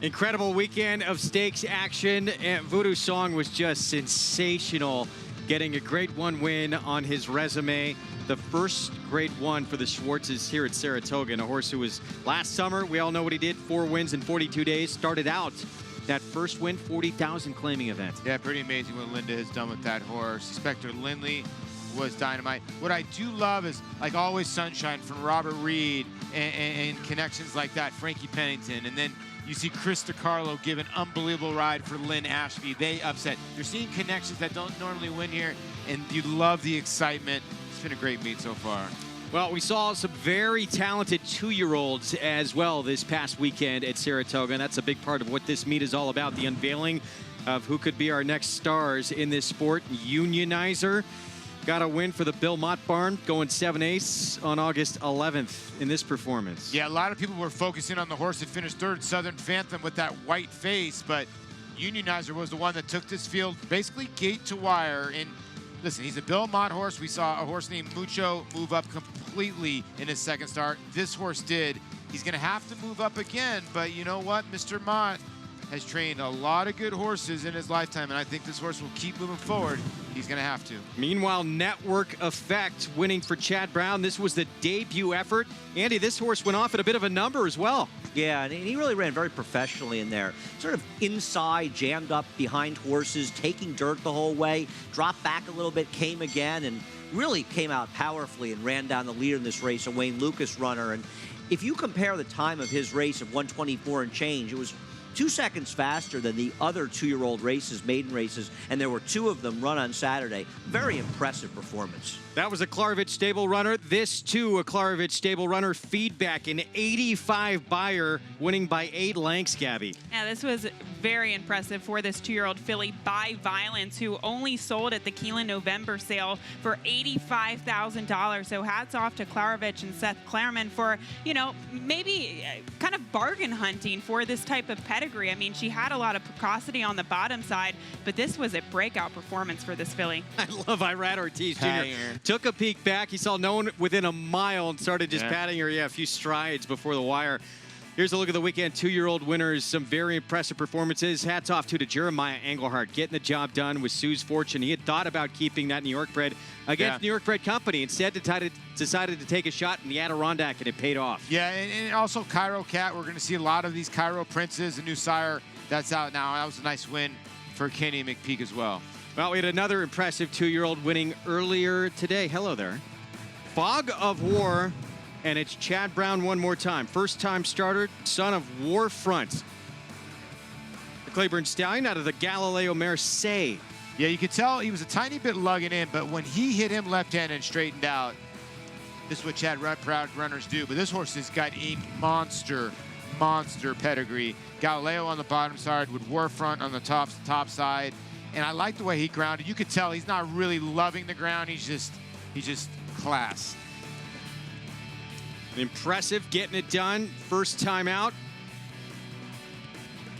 Incredible weekend of stakes action, and Voodoo Song was just sensational, getting a Grade 1 win on his resume. The first Grade 1 for the Schwartzes here at Saratoga, and a horse who was last summer, we all know what he did, 4 wins in 42 days, started out that first win, 40,000 claiming event. Yeah, pretty amazing what Linda has done with that horse. Inspector Lindley was dynamite. What I do love is, like Always Sunshine from Robert Reed and connections like that, Frankie Pennington, and then you see Chris DiCarlo give an unbelievable ride for Lynn Ashby. They upset. You're seeing connections that don't normally win here, and you love the excitement. It's been a great meet so far. Well, we saw some very talented 2-year-olds as well this past weekend at Saratoga, and that's a big part of what this meet is all about, the unveiling of who could be our next stars in this sport. Unionizer got a win for the Bill Mott barn, going 7/8 on August 11th in this performance. Yeah, a lot of people were focusing on the horse that finished 3rd, Southern Phantom, with that white face, but Unionizer was the one that took this field basically gate to wire. And listen, he's a Bill Mott horse. We saw a horse named Mucho move up completely in his 2nd start. This horse did. He's going to have to move up again, but you know what? Mr. Mott has trained a lot of good horses in his lifetime, and I think this horse will keep moving forward. He's going to have to. Meanwhile, Network Effect winning for Chad Brown. This was the debut effort. Andy, this horse went off at a bit of a number as well. Yeah, and he really ran very professionally in there. Sort of inside, jammed up behind horses, taking dirt the whole way, dropped back a little bit, came again, and really came out powerfully and ran down the leader in this race, a Wayne Lucas runner. And if you compare the time of his race of 1:24 and change, it was 2 seconds faster than the other 2-year-old races, maiden races, and there were 2 of them run on Saturday. Very impressive performance. That was a Klarovich stable runner. This, too, a Klarovich stable runner. Feedback, an 85 buyer, winning by 8 lengths, Gabby. Yeah, this was very impressive for this 2-year-old filly, By Violence, who only sold at the Keelan November sale for $85,000. So hats off to Klarovich and Seth Claremont for, you know, maybe kind of bargain hunting for this type of pedigree. I mean, she had a lot of precocity on the bottom side, but this was a breakout performance for this filly. I love Irad Ortiz Jr. Took a peek back. He saw no one within a mile and started just patting her, a few strides before the wire. Here's a look at the weekend 2-year-old winners. Some very impressive performances. Hats off to Jeremiah Engelhardt getting the job done with Sue's Fortune. He had thought about keeping that New York-bred against New York-bred company. Instead, decided to take a shot in the Adirondack, and it paid off. Yeah, and also Cairo Cat. We're going to see a lot of these Cairo Princes, a new sire that's out now. That was a nice win for Kenny McPeak as well. Well, we had another impressive 2-year-old winning earlier today. Hello there. Fog of War, and it's Chad Brown one more time. First-time starter, son of Warfront. The Claiborne Stallion out of the Galileo Marseille. Yeah, you could tell he was a tiny bit lugging in, but when he hit him left-handed and straightened out, this is what Chad Proud runners do. But this horse has got a monster pedigree. Galileo on the bottom side with Warfront on the top side. And I like the way he grounded. You could tell he's not really loving the ground. He's just class. Impressive, getting it done. First time out.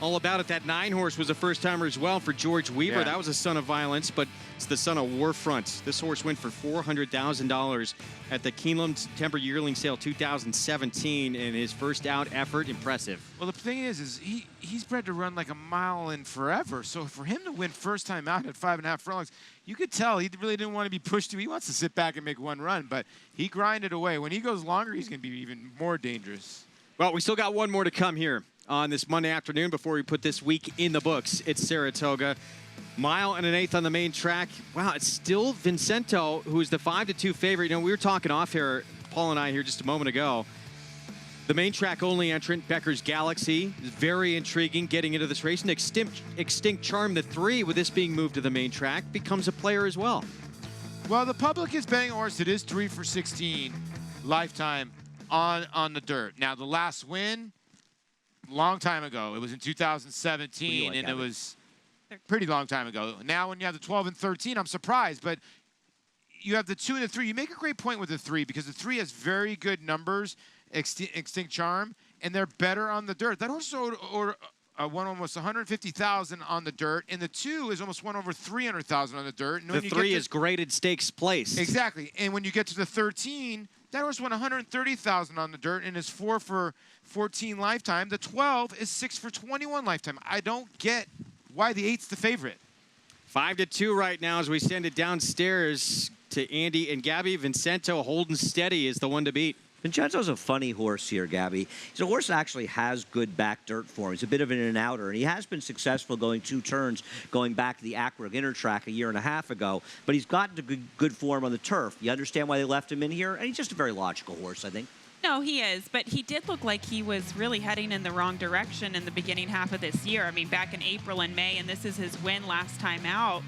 All about it. That 9-horse was a first-timer as well for George Weaver. Yeah. That was a Son of Violence, but it's the Son of Warfront. This horse went for $400,000 at the Keeneland September Yearling Sale 2017 in his first out effort. Impressive. Well, the thing is he's bred to run like a mile in forever. So for him to win first time out at 5.5 furlongs, you could tell he really didn't want to be pushed. He wants to sit back and make one run, but he grinded away. When he goes longer, he's going to be even more dangerous. Well, we still got one more to come here on this Monday afternoon before we put this week in the books. It's Saratoga. 1 1/8 on the main track. Wow, it's still Vincento, who's the 5-2 favorite. You know, we were talking off here. Paul and I here just a moment ago. The main track only entrant, Becker's Galaxy, is very intriguing getting into this race. And Extinct Charm, the 3, with this being moved to the main track, becomes a player as well. Well, the public is betting a horse that is 3 for 16 lifetime on the dirt. Now, the last win, long time ago. It was in 2017, and it was pretty long time ago. Now, when you have the 12 and 13, I'm surprised, but you have the 2 and the 3. You make a great point with the 3 because the 3 has very good numbers, Extinct Charm, and they're better on the dirt. That horse won almost 150,000 on the dirt, and the 2 is almost won over 300,000 on the dirt. And the 3 is graded stakes place. Exactly, and when you get to the 13, that horse won 130,000 on the dirt and is 4 for 14 lifetime. The 12 is 6 for 21 lifetime. I don't get why the 8's the favorite. 5-2 right now as we send it downstairs to Andy and Gabby. Vincento holding steady is the one to beat. Vincenzo's a funny horse here, Gabby. He's a horse that actually has good back dirt for him. He's a bit of an in-and-outer, and he has been successful going 2 turns, going back to the Aqueduct Inner Track a year and a half ago, but he's gotten to good form on the turf. You understand why they left him in here? And he's just a very logical horse, I think. No, he is, but he did look like he was really heading in the wrong direction in the beginning half of this year. I mean, back in April and May, and this is his win last time out.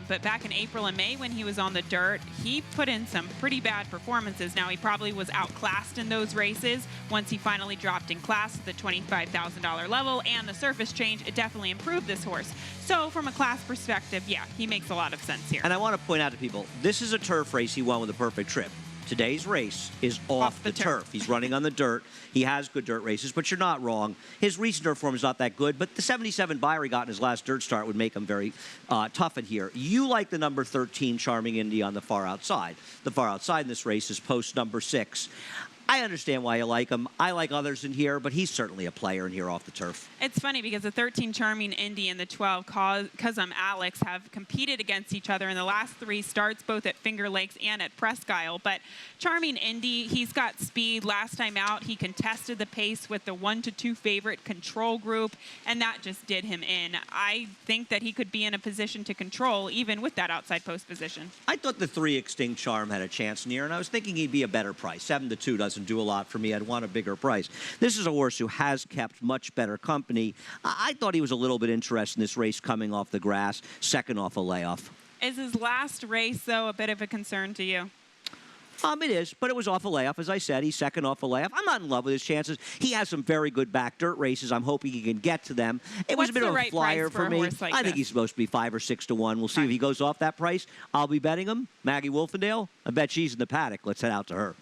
But back in April and May when he was on the dirt, he put in some pretty bad performances. Now, he probably was outclassed in those races. Once he finally dropped in class at the $25,000 level and the surface change, it definitely improved this horse. So from a class perspective, yeah, he makes a lot of sense here. And I want to point out to people, this is a turf race he won with a perfect trip. Today's race is off the turf. He's running on the dirt. He has good dirt races, but you're not wrong. His recent dirt form is not that good, but the 77 Buyer he got in his last dirt start would make him very tough in here. You like the number 13 Charming Indy on the far outside. The far outside in this race is post number 6. I understand why you like him. I like others in here, but he's certainly a player in here off the turf. It's funny because the 13 Charming Indy and the 12 Cuzum Alex have competed against each other in the last 3 starts, both at Finger Lakes and at Presque Isle. But Charming Indy, he's got speed. Last time out, he contested the pace with the 1-2 favorite Control Group, and that just did him in. I think that he could be in a position to control, even with that outside post position. I thought the 3 Extinct Charm had a chance in here, and I was thinking he'd be a better price. 7-2 doesn't do a lot for me. I'd want a bigger price. This is a horse who has kept much better company. I thought he was a little bit interested in this race coming off the grass, second off a layoff. Is his last race, though, a bit of a concern to you? It is, but it was off a layoff. As I said, he's second off a layoff. I'm not in love with his chances. He has some very good back dirt races. I'm hoping he can get to them. It was a bit of a flyer for me. I think he's supposed to be 5 or 6 to 1. We'll see if he goes off that price. I'll be betting him. Maggie Wolfendale, I bet she's in the paddock. Let's head out to her.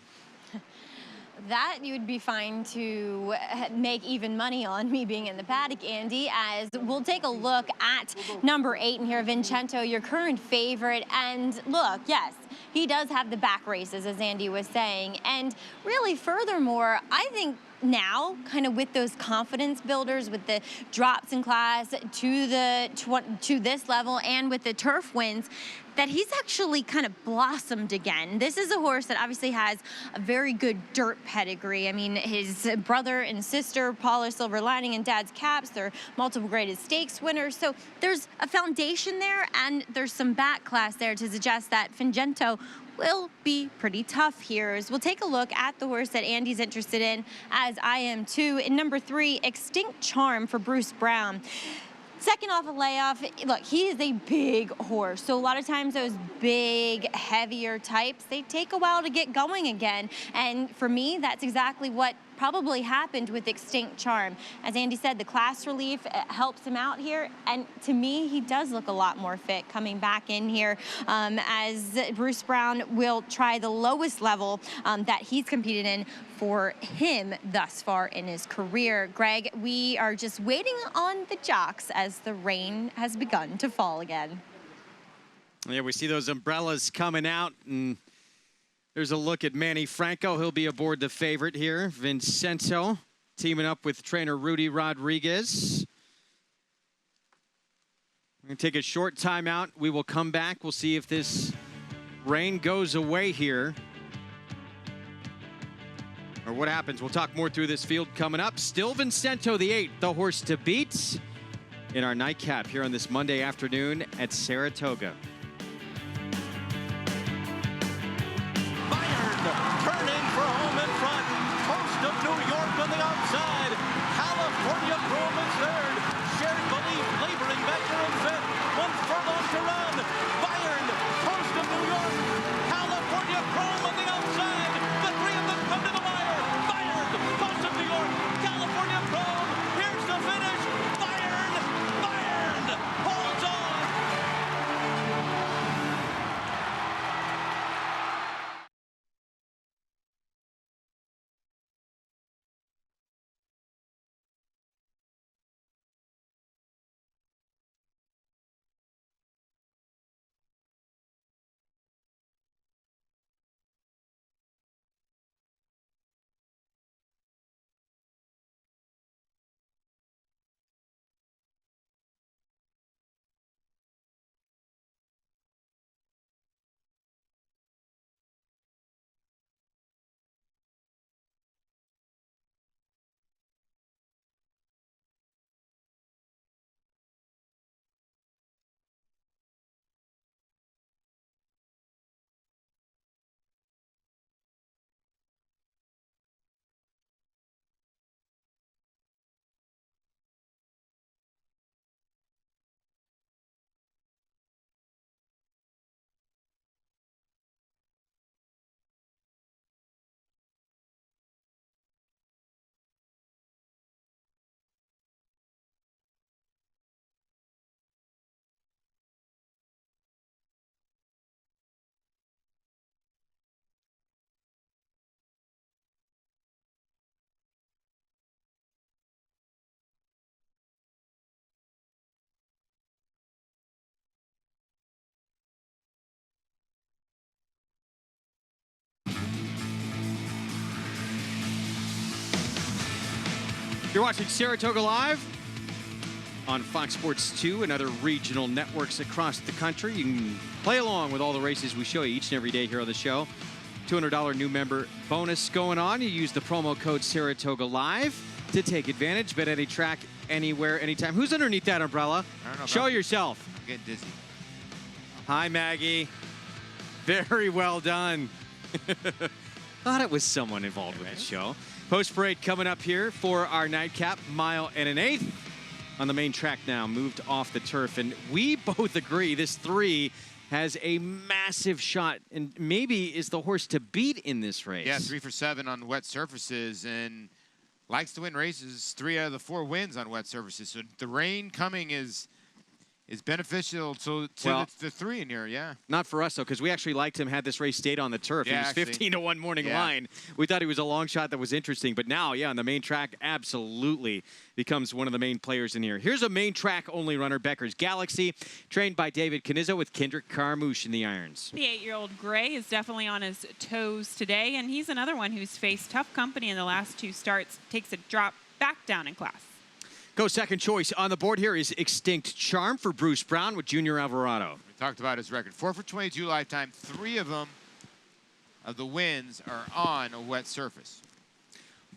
That you would be fine to make even money on, me being in the paddock, Andy, as we'll take a look at number 8 in here, Vincento, your current favorite. And look, yes, he does have the back races, as Andy was saying. And really, furthermore, I think now, kind of with those confidence builders, with the drops in class to this level and with the turf wins, that he's actually kind of blossomed again. This is a horse that obviously has a very good dirt pedigree. I mean, his brother and sister, Paula Silver Lining and Dad's Caps, they're multiple graded stakes winners. So there's a foundation there, and there's some back class there to suggest that Vincento will be pretty tough here. As we'll take a look at the horse that Andy's interested in, as I am too. In number 3, Extinct Charm for Bruce Brown. Second off a layoff, look, he is a big horse. So a lot of times those big, heavier types, they take a while to get going again. And for me, that's exactly what probably happened with Extinct Charm. As Andy said, the class relief helps him out here. And to me, he does look a lot more fit coming back in here, as Bruce Brown will try the lowest level that he's competed in for him thus far in his career. Greg, we are just waiting on the jocks as the rain has begun to fall again. Yeah, we see those umbrellas coming out, and there's a look at Manny Franco. He'll be aboard the favorite here. Vincento teaming up with trainer Rudy Rodriguez. We're going to take a short timeout. We will come back. We'll see if this rain goes away here, or what happens. We'll talk more through this field coming up. Still Vincento, the 8th, the horse to beat in our nightcap here on this Monday afternoon at Saratoga. Turn in You're watching Saratoga Live on Fox Sports 2 and other regional networks across the country. You can play along with all the races we show you each and every day here on the show. $200 new member bonus going on. You use the promo code Saratoga Live to take advantage. Bet any track, anywhere, anytime. Who's underneath that umbrella? I don't know. Show yourself. I'm getting dizzy. Hi, Maggie. Very well done. Thought it was someone involved with the show. Post parade coming up here for our nightcap, 1 1/8 on the main track now, moved off the turf. And we both agree this 3 has a massive shot and maybe is the horse to beat in this race. Yeah, 3 for 7 on wet surfaces and likes to win races. 3 out of the 4 wins on wet surfaces. So the rain coming is beneficial to the 3 in here, yeah. Not for us, though, because we actually liked him had this race stayed on the turf. Yeah, he was 15-1 morning line. We thought he was a long shot that was interesting. But now, yeah, on the main track, absolutely becomes one of the main players in here. Here's a main track only runner, Becker's Galaxy, trained by David Canizzo with Kendrick Carmouche in the irons. The 8-year-old Gray is definitely on his toes today, and he's another one who's faced tough company in the last 2 starts, takes a drop back down in class. Go second choice on the board here is Extinct Charm for Bruce Brown with Junior Alvarado. We talked about his record. 4 for 22 lifetime. 3 of them of the wins are on a wet surface.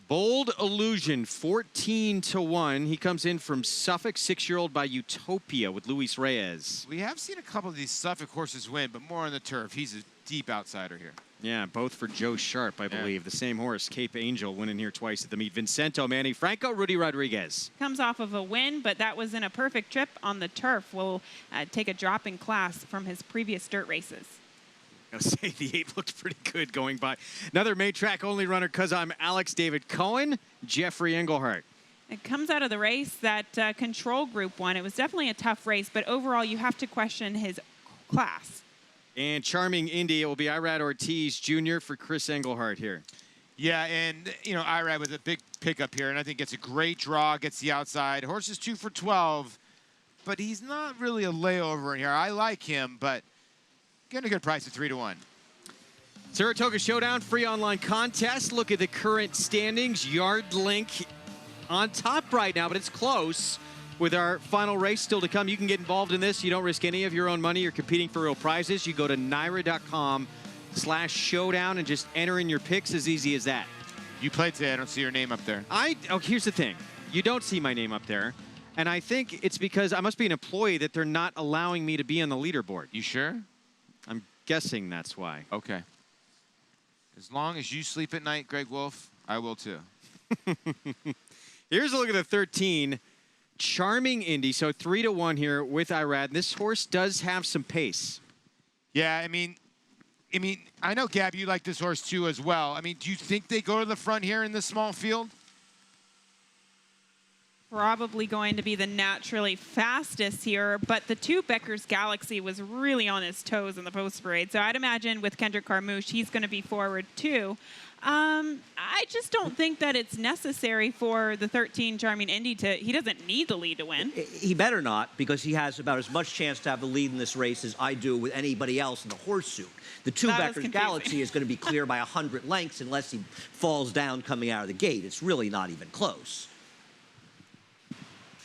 Bold Illusion, 14-1. He comes in from Suffolk, 6-year-old by Utopia with Luis Reyes. We have seen a couple of these Suffolk horses win, but more on the turf. He's a deep outsider here. Yeah, both for Joe Sharp, I believe. The same horse, Cape Angel, winning here twice at the meet. Vincento, Manny Franco, Rudy Rodriguez. Comes off of a win, but that was in a perfect trip on the turf. Will take a drop in class from his previous dirt races. I was gonna say the 8 looked pretty good going by. Another main track only runner, because I'm Alex David Cohen, Jeffrey Englehart. It comes out of the race that control group won. It was definitely a tough race, but overall you have to question his class. And Charming Indy, it will be Irad Ortiz Jr. for Chris Englehart here. Yeah, and, you know, Irad with a big pickup here, and I think gets a great draw, gets the outside. Horse is 2 for 12, but he's not really a layover in here. I like him, but getting a good price at 3-1. Saratoga Showdown, free online contest. Look at the current standings. Yard Link on top right now, but it's close. With our final race still to come, you can get involved in this. You don't risk any of your own money. You're competing for real prizes. You go to NYRA.com/showdown and just enter in your picks. As easy as that. You played today. I don't see your name up there. Here's the thing. You don't see my name up there. And I think it's because I must be an employee that they're not allowing me to be on the leaderboard. You sure? I'm guessing that's why. Okay. As long as you sleep at night, Greg Wolf, I will too. Here's a look at the 13. Charming Indy, so 3-1 here with Irad. This horse does have some pace. Yeah, I mean, I know, Gab, you like this horse too as well. I mean, do you think they go to the front here in this small field? Probably going to be the naturally fastest here, but the 2 Becker's Galaxy was really on his toes in the post parade. So I'd imagine with Kendrick Carmouche, he's going to be forward too. I just don't think that it's necessary for the 13 Charming Indy he doesn't need the lead to win. He better not, because he has about as much chance to have the lead in this race as I do with anybody else in the horseshoe. The 2 Becker's Galaxy is going to be clear by 100 lengths unless he falls down coming out of the gate. It's really not even close.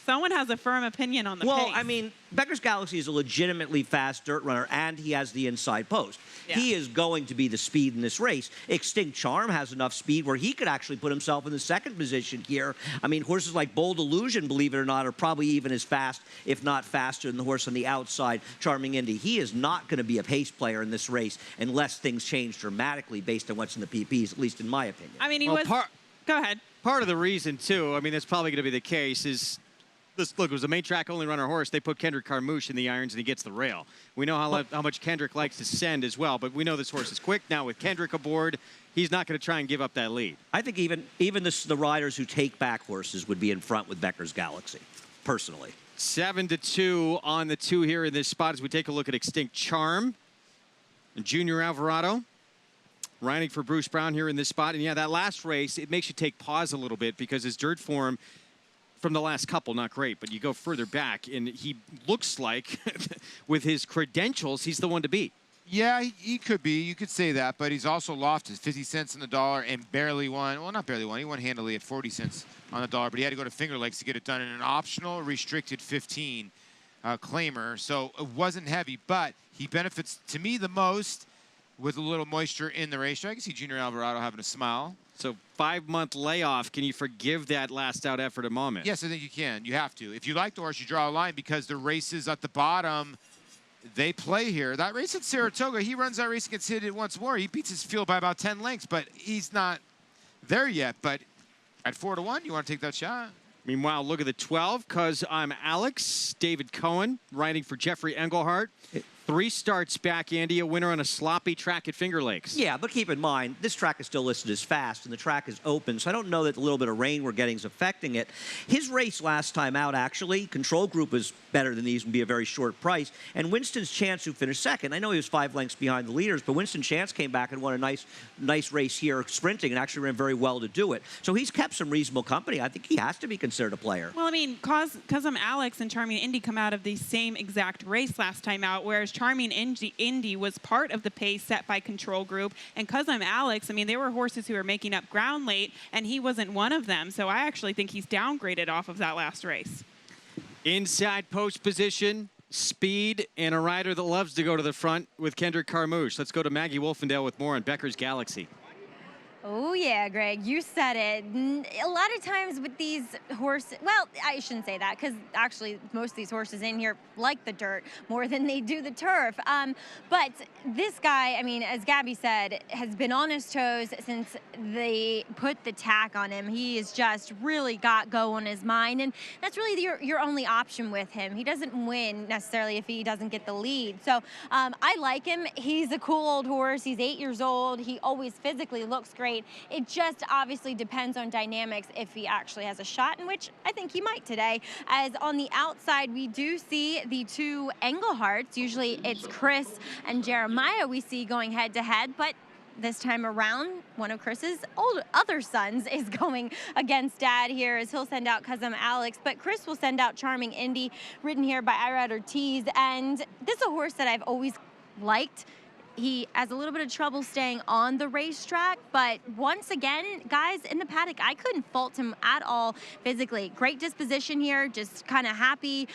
Someone has a firm opinion on the pace. Well, I mean, Becker's Galaxy is a legitimately fast dirt runner, and he has the inside post. Yeah. He is going to be the speed in this race. Extinct Charm has enough speed where he could actually put himself in the second position here. I mean, horses like Bold Illusion, believe it or not, are probably even as fast, if not faster, than the horse on the outside, Charming Indy. He is not going to be a pace player in this race unless things change dramatically based on what's in the PPs, at least in my opinion. I mean, go ahead. Part of the reason, too, I mean, that's probably going to be the case, is look, it was a main track only runner horse. They put Kendrick Carmouche in the irons and he gets the rail. We know how much Kendrick likes to send as well, but we know this horse is quick. Now with Kendrick aboard, he's not going to try and give up that lead. I think even the riders who take back horses would be in front with Becker's Galaxy, personally. 7-2 on the 2 here in this spot as we take a look at Extinct Charm and Junior Alvarado. Riding for Bruce Brown here in this spot. And yeah, that last race, it makes you take pause a little bit because his dirt form from the last couple, not great, but you go further back, and he looks like, with his credentials, he's the one to beat. Yeah, he could be. You could say that, but he's also lofted 50 cents on the dollar and barely won. Well, not barely won. He won handily at 40 cents on the dollar, but he had to go to Finger Lakes to get it done in an optional restricted 15 claimer. So it wasn't heavy, but he benefits, to me, the most with a little moisture in the racetrack. I can see Junior Alvarado having a smile. So 5-month layoff. Can you forgive that last out effort at Monmouth? Yes, I think you can. You have to. If you like the horse, you draw a line because the races at the bottom, they play here. That race at Saratoga, he runs that race and gets hit it once more. He beats his field by about 10 lengths, but he's not there yet. But at 4-1, you want to take that shot? Meanwhile, look at the 12, because I'm Alex. David Cohen, riding for Jeffrey Engelhardt. 3 starts back, Andy, a winner on a sloppy track at Finger Lakes. Yeah, but keep in mind, this track is still listed as fast, and the track is open, so I don't know that the little bit of rain we're getting is affecting it. His race last time out, actually, control group was better than these and be a very short price. And Winston's Chance, who finished second, I know he was 5 lengths behind the leaders, but Winston Chance came back and won a nice race here sprinting and actually ran very well to do it. So he's kept some reasonable company. I think he has to be considered a player. Well, I mean, because I'm Alex and Charming Indy come out of the same exact race last time out, whereas Charming Indy was part of the pace set by control group. And because I'm Alex, I mean, there were horses who were making up ground late, and he wasn't one of them. So I actually think he's downgraded off of that last race. Inside post position, speed, and a rider that loves to go to the front with Kendrick Carmouche. Let's go to Maggie Wolfendale with more on Becker's Galaxy. Oh, yeah, Greg, you said it. A lot of times with these horses, well, I shouldn't say that because actually most of these horses in here like the dirt more than they do the turf. But this guy, I mean, as Gabby said, has been on his toes since they put the tack on him. He has just really got go on his mind, and that's really your only option with him. He doesn't win necessarily if he doesn't get the lead. So I like him. He's a cool old horse. He's 8 years old. He always physically looks great. It just obviously depends on dynamics if he actually has a shot, in which I think he might today. As on the outside, we do see the 2 Engelhardts. Usually it's Chris and Jeremiah we see going head to head, but this time around, one of Chris's other sons is going against Dad here, as he'll send out Cousin Alex, but Chris will send out Charming Indy, ridden here by Irad Ortiz. And this is a horse that I've always liked. He has a little bit of trouble staying on the racetrack, but once again, guys, in the paddock, I couldn't fault him at all physically. Great disposition here, just kind of happy,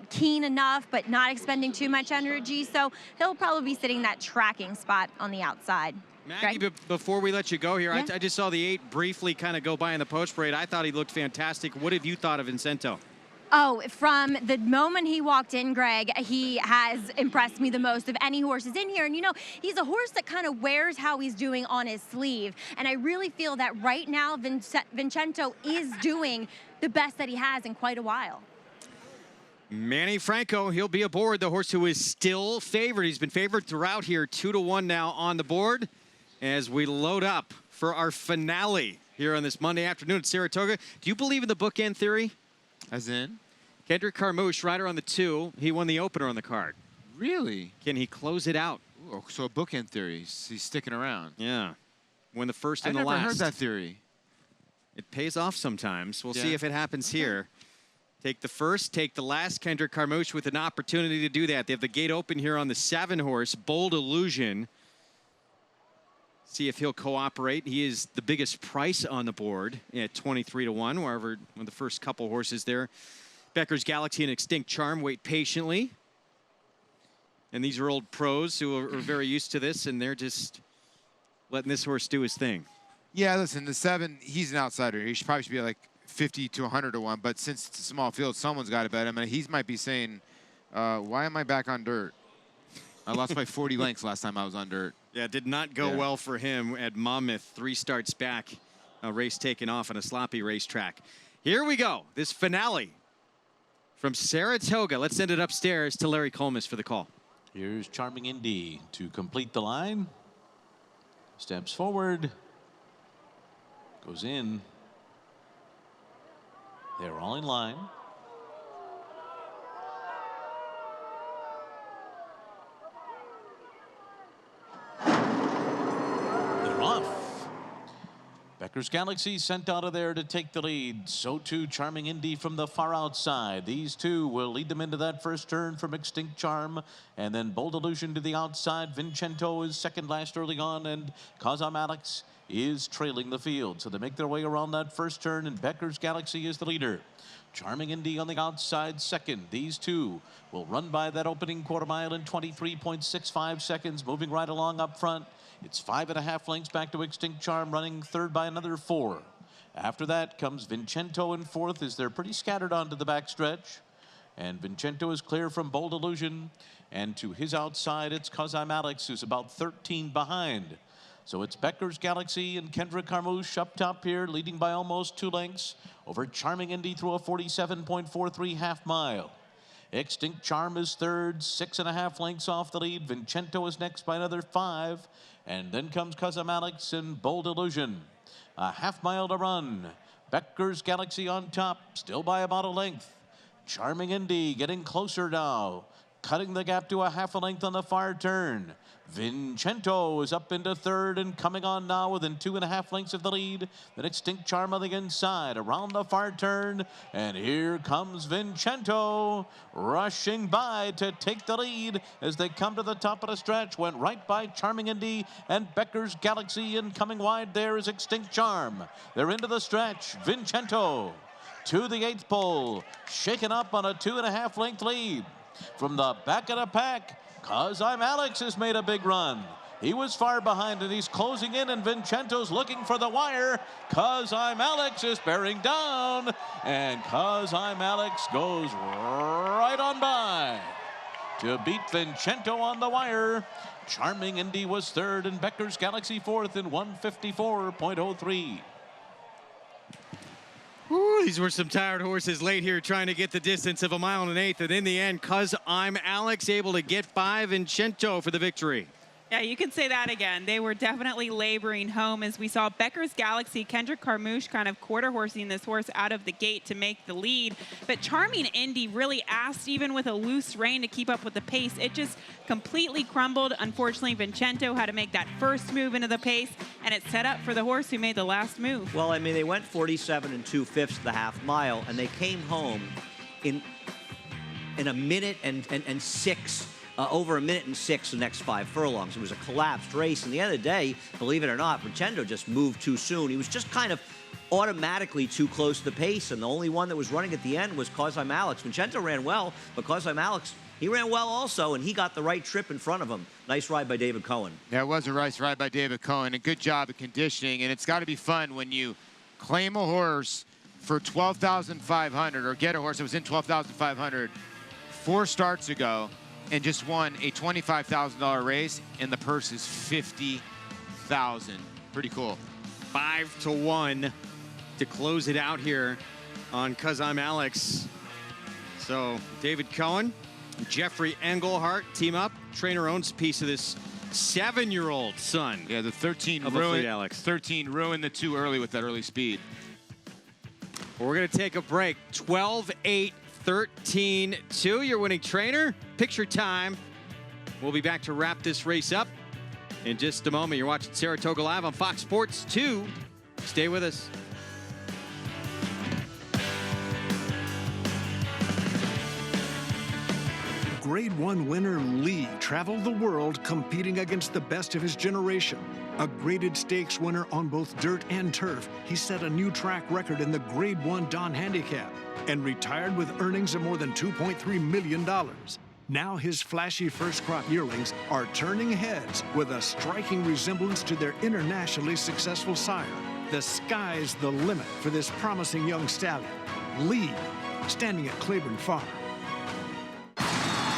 keen enough, but not expending too much energy. So he'll probably be sitting that tracking spot on the outside. Maggie, before we let you go here, yeah. I just saw the 8 briefly kind of go by in the post parade. I thought he looked fantastic. What have you thought of Vincento? Oh, from the moment he walked in, Greg, he has impressed me the most of any horses in here. And, you know, he's a horse that kind of wears how he's doing on his sleeve. And I really feel that right now Vincento is doing the best that he has in quite a while. Manny Franco, he'll be aboard. The horse who is still favored. He's been favored throughout here, 2-1 now on the board as we load up for our finale here on this Monday afternoon at Saratoga. Do you believe in the bookend theory? As in? Kendrick Carmouche, rider on the 2. He won the opener on the card. Really? Can he close it out? Ooh, so a bookend theory. He's sticking around. Yeah. Win the first and the last. I've never heard that theory. It pays off sometimes. We'll Yeah. see if it happens here. Take the first, take the last. Kendrick Carmouche with an opportunity to do that. They have the gate open here on the 7 horse, Bold Illusion. See if he'll cooperate. He is the biggest price on the board at 23-1, wherever one of the first couple horses there. Becker's Galaxy and Extinct Charm wait patiently. And these are old pros who are very used to this, and they're just letting this horse do his thing. Yeah, listen, the 7, he's an outsider. He should probably be like 50 to 100-1, but since it's a small field, someone's got to bet him. And he might be saying, why am I back on dirt? I lost by 40 lengths last time I was on dirt. Yeah, it did not go well for him at Monmouth. 3 starts back, a race taken off on a sloppy racetrack. Here we go, this finale from Saratoga. Let's send it upstairs to Larry Colmus for the call. Here's Charming Indy to complete the line. Steps forward. Goes in. They're all in line. Becker's Galaxy sent out of there to take the lead. So too Charming Indy from the far outside. These two will lead them into that first turn from Extinct Charm. And then Bold Illusion to the outside. Vincento is second last early on, and Kazam Alex is trailing the field. So they make their way around that first turn, and Becker's Galaxy is the leader. Charming Indy on the outside second. These two will run by that opening quarter mile in 23.65 seconds, moving right along up front. It's 5.5 lengths back to Extinct Charm, running third by another 4. After that comes Vincento in fourth, as they're pretty scattered onto the backstretch. And Vincento is clear from Bold Illusion. And to his outside, it's Kazam Alex, who's about 13 behind. So it's Becker's Galaxy and Kendra Carmouche up top here, leading by almost 2 lengths over Charming Indy through a 47.43 half mile. Extinct Charm is third, 6.5 lengths off the lead. Vincento is next by another 5. And then comes Kazam Alex and Bold Illusion. A half mile to run. Becker's Galaxy on top, still by about a length. Charming Indy getting closer now, cutting the gap to a half a length on the far turn. Vincento is up into third and coming on now within 2.5 lengths of the lead. Then Extinct Charm on the inside around the far turn. And here comes Vincento rushing by to take the lead as they come to the top of the stretch. Went right by Charming Indy and Becker's Galaxy, and coming wide there is Extinct Charm. They're into the stretch. Vincento to the 8th pole, shaken up on a 2.5 length lead. From the back of the pack, Kazam Alex has made a big run. He was far behind, and he's closing in, and Vincento's looking for the wire. Kazam Alex is bearing down, and Kazam Alex goes right on by to beat Vincento on the wire. Charming Indy was third, and Becker's Galaxy fourth in 154.03. Ooh, these were some tired horses late here trying to get the distance of 1 1/8. And in the end, Kazam Alex able to get by Vincento for the victory. Yeah, you can say that again. They were definitely laboring home, as we saw Becker's Galaxy, Kendrick Carmouche kind of quarter-horsing this horse out of the gate to make the lead. But Charming Indy really asked, even with a loose rein, to keep up with the pace. It just completely crumbled. Unfortunately, Vincento had to make that first move into the pace, and it set up for the horse who made the last move. Well, I mean, they went 47 2/5 the half mile, and they came home in a minute and 6. Over 1 minute and 6 the next 5 furlongs. It was a collapsed race. And the end of the day, believe it or not, Vincento just moved too soon. He was just kind of automatically too close to the pace, and the only one that was running at the end was Kazam Alex. Vincento ran well, but Kazam Alex, he ran well also, and he got the right trip in front of him. Nice ride by David Cohen. Yeah, it was a nice ride by David Cohen. A good job of conditioning, and it's got to be fun when you claim a horse for $12,500 or get a horse that was in $12,500 4 starts ago, and just won a $25,000 race, and the purse is $50,000. Pretty cool. 5-1 to close it out here on Kazam Alex. So David Cohen, Jeffrey Engelhart team up. Trainer owns a piece of this 7-year-old son. Yeah, the 13 ruined the 2 early with that early speed. We're going to take a break. 12-8. 13-2, your winning trainer. Picture time. We'll be back to wrap this race up in just a moment. You're watching Saratoga Live on Fox Sports 2. Stay with us. Grade 1 winner Lee traveled the world competing against the best of his generation. A graded stakes winner on both dirt and turf, he set a new track record in the Grade 1 Don Handicap and retired with earnings of more than $2.3 million. Now his flashy first crop yearlings are turning heads with a striking resemblance to their internationally successful sire. The sky's the limit for this promising young stallion. Lee, standing at Claiborne Farm.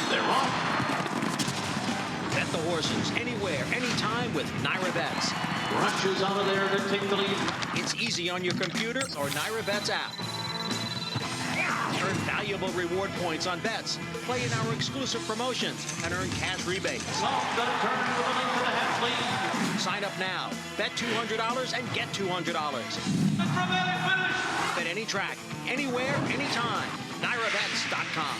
They're off. Bet the horses anywhere, anytime with Naira Bets. Rushes out of there to take the lead. It's easy on your computer or Naira Bets app. Earn valuable reward points on bets. Play in our exclusive promotions and earn cash rebates. Sign up now. Bet $200 and get $200. Bet any track, anywhere, anytime. NairaBets.com.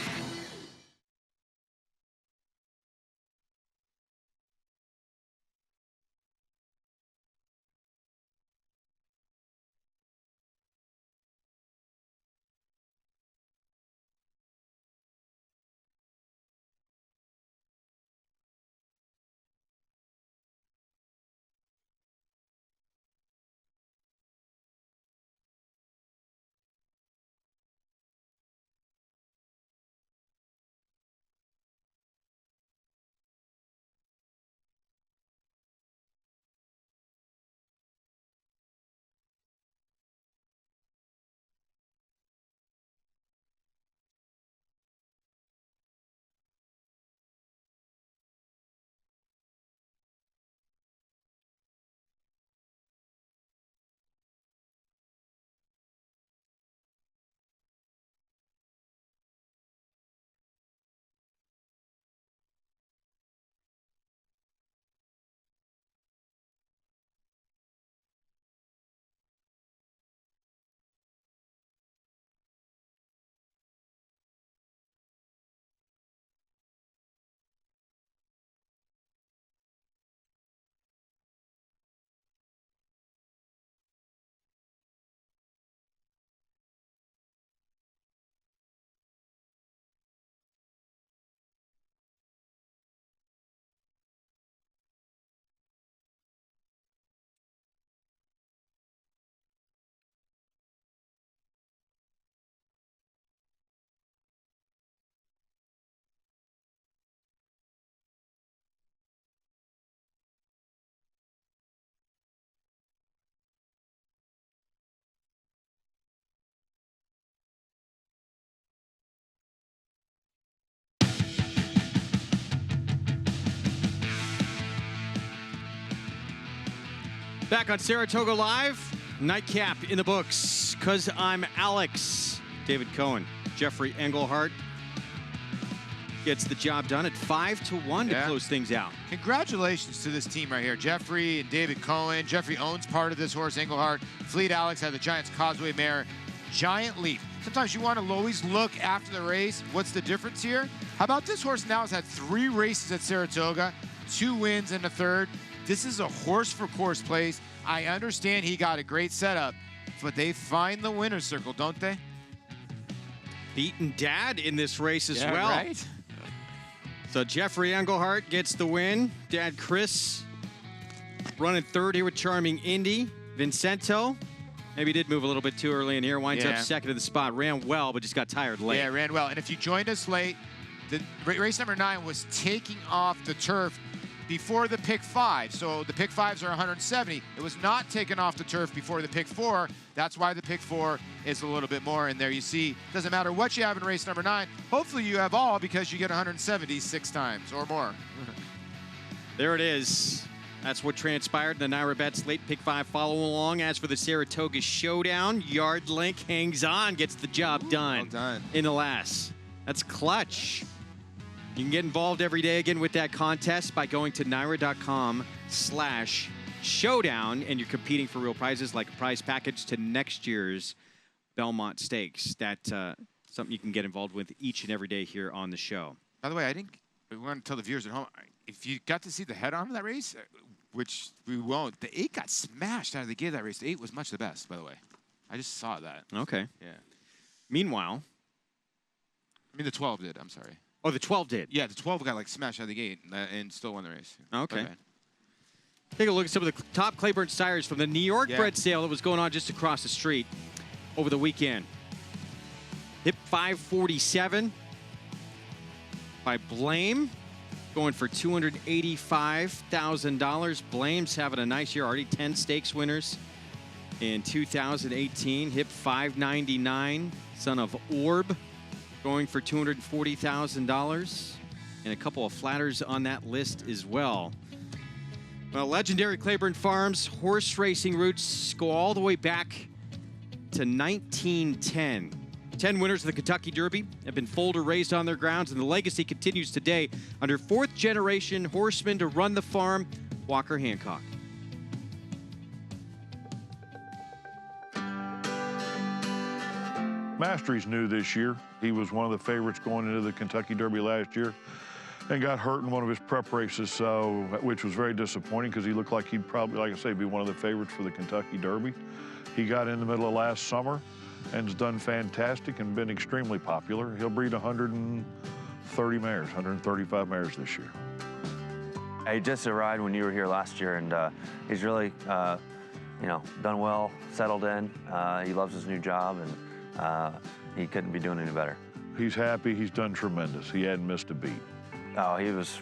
Back on Saratoga Live, nightcap in the books, 'Cause I'm Alex. David Cohen, Jeffrey Engelhart gets the job done at 5-1 to close things out. Congratulations to this team right here. Jeffrey and David Cohen. Jeffrey owns part of this horse, Engelhart. Fleet Alex had the Giants Causeway mare. Giant Leap. Sometimes you want to always look after the race. What's the difference here? How about this horse now has had 3 races at Saratoga, 2 wins and a third. This is a horse for course place. I understand he got a great setup, but they find the winner's circle, don't they? Beaten Dad in this race as well. Right? So Jeffrey Engelhart gets the win. Dad Chris running third here with Charming Indy. Vincento maybe did move a little bit too early in here. Winds up second in the spot. Ran well, but just got tired late. Yeah, ran well. And if you joined us late, the race number 9 was taking off the turf before the pick 5. So the pick 5s are 170. It was not taken off the turf before the pick 4. That's why the pick 4 is a little bit more. And there you see, doesn't matter what you have in race number 9. Hopefully you have all because you get 170 6 times or more. There it is. That's what transpired in the Naira Bets late pick 5 follow along. As for the Saratoga Showdown, Yard Link hangs on, gets the job done. Well done. In the last. That's clutch. You can get involved every day again with that contest by going to naira.com/showdown, and you're competing for real prizes like a prize package to next year's Belmont Stakes. That's something you can get involved with each and every day here on the show. By the way, we want to tell the viewers at home, if you got to see the head-on of that race, which we won't, the 8 got smashed out of the gate of that race. The 8 was much the best, by the way. I just saw that. Okay. Yeah. Meanwhile. I mean, the 12 did. I'm sorry. Oh, the 12 did? Yeah, the 12 got, like, smashed out of the gate and still won the race. Okay. Take a look at some of the top Claiborne sires from the New York-bred sale that was going on just across the street over the weekend. Hip 547 by Blame, going for $285,000. Blame's having a nice year, already 10 stakes winners in 2018. Hip 599, son of Orb, going for $240,000. And a couple of flatters on that list as well. Well, legendary Claiborne Farms horse racing roots go all the way back to 1910. 10 winners of the Kentucky Derby have been foaled or raised on their grounds, and the legacy continues today under 4th-generation horseman to run the farm, Walker Hancock. Mastery's new this year. He was one of the favorites going into the Kentucky Derby last year and got hurt in one of his prep races, which was very disappointing because he looked like he'd probably, like I say, be one of the favorites for the Kentucky Derby. He got in the middle of last summer and has done fantastic and been extremely popular. He'll breed 130 mares, 135 mares this year. He just arrived when you were here last year, and he's really, done well, settled in. He loves his new job, and he couldn't be doing any better. He's happy. He's done tremendous. He hadn't missed a beat. Oh, he was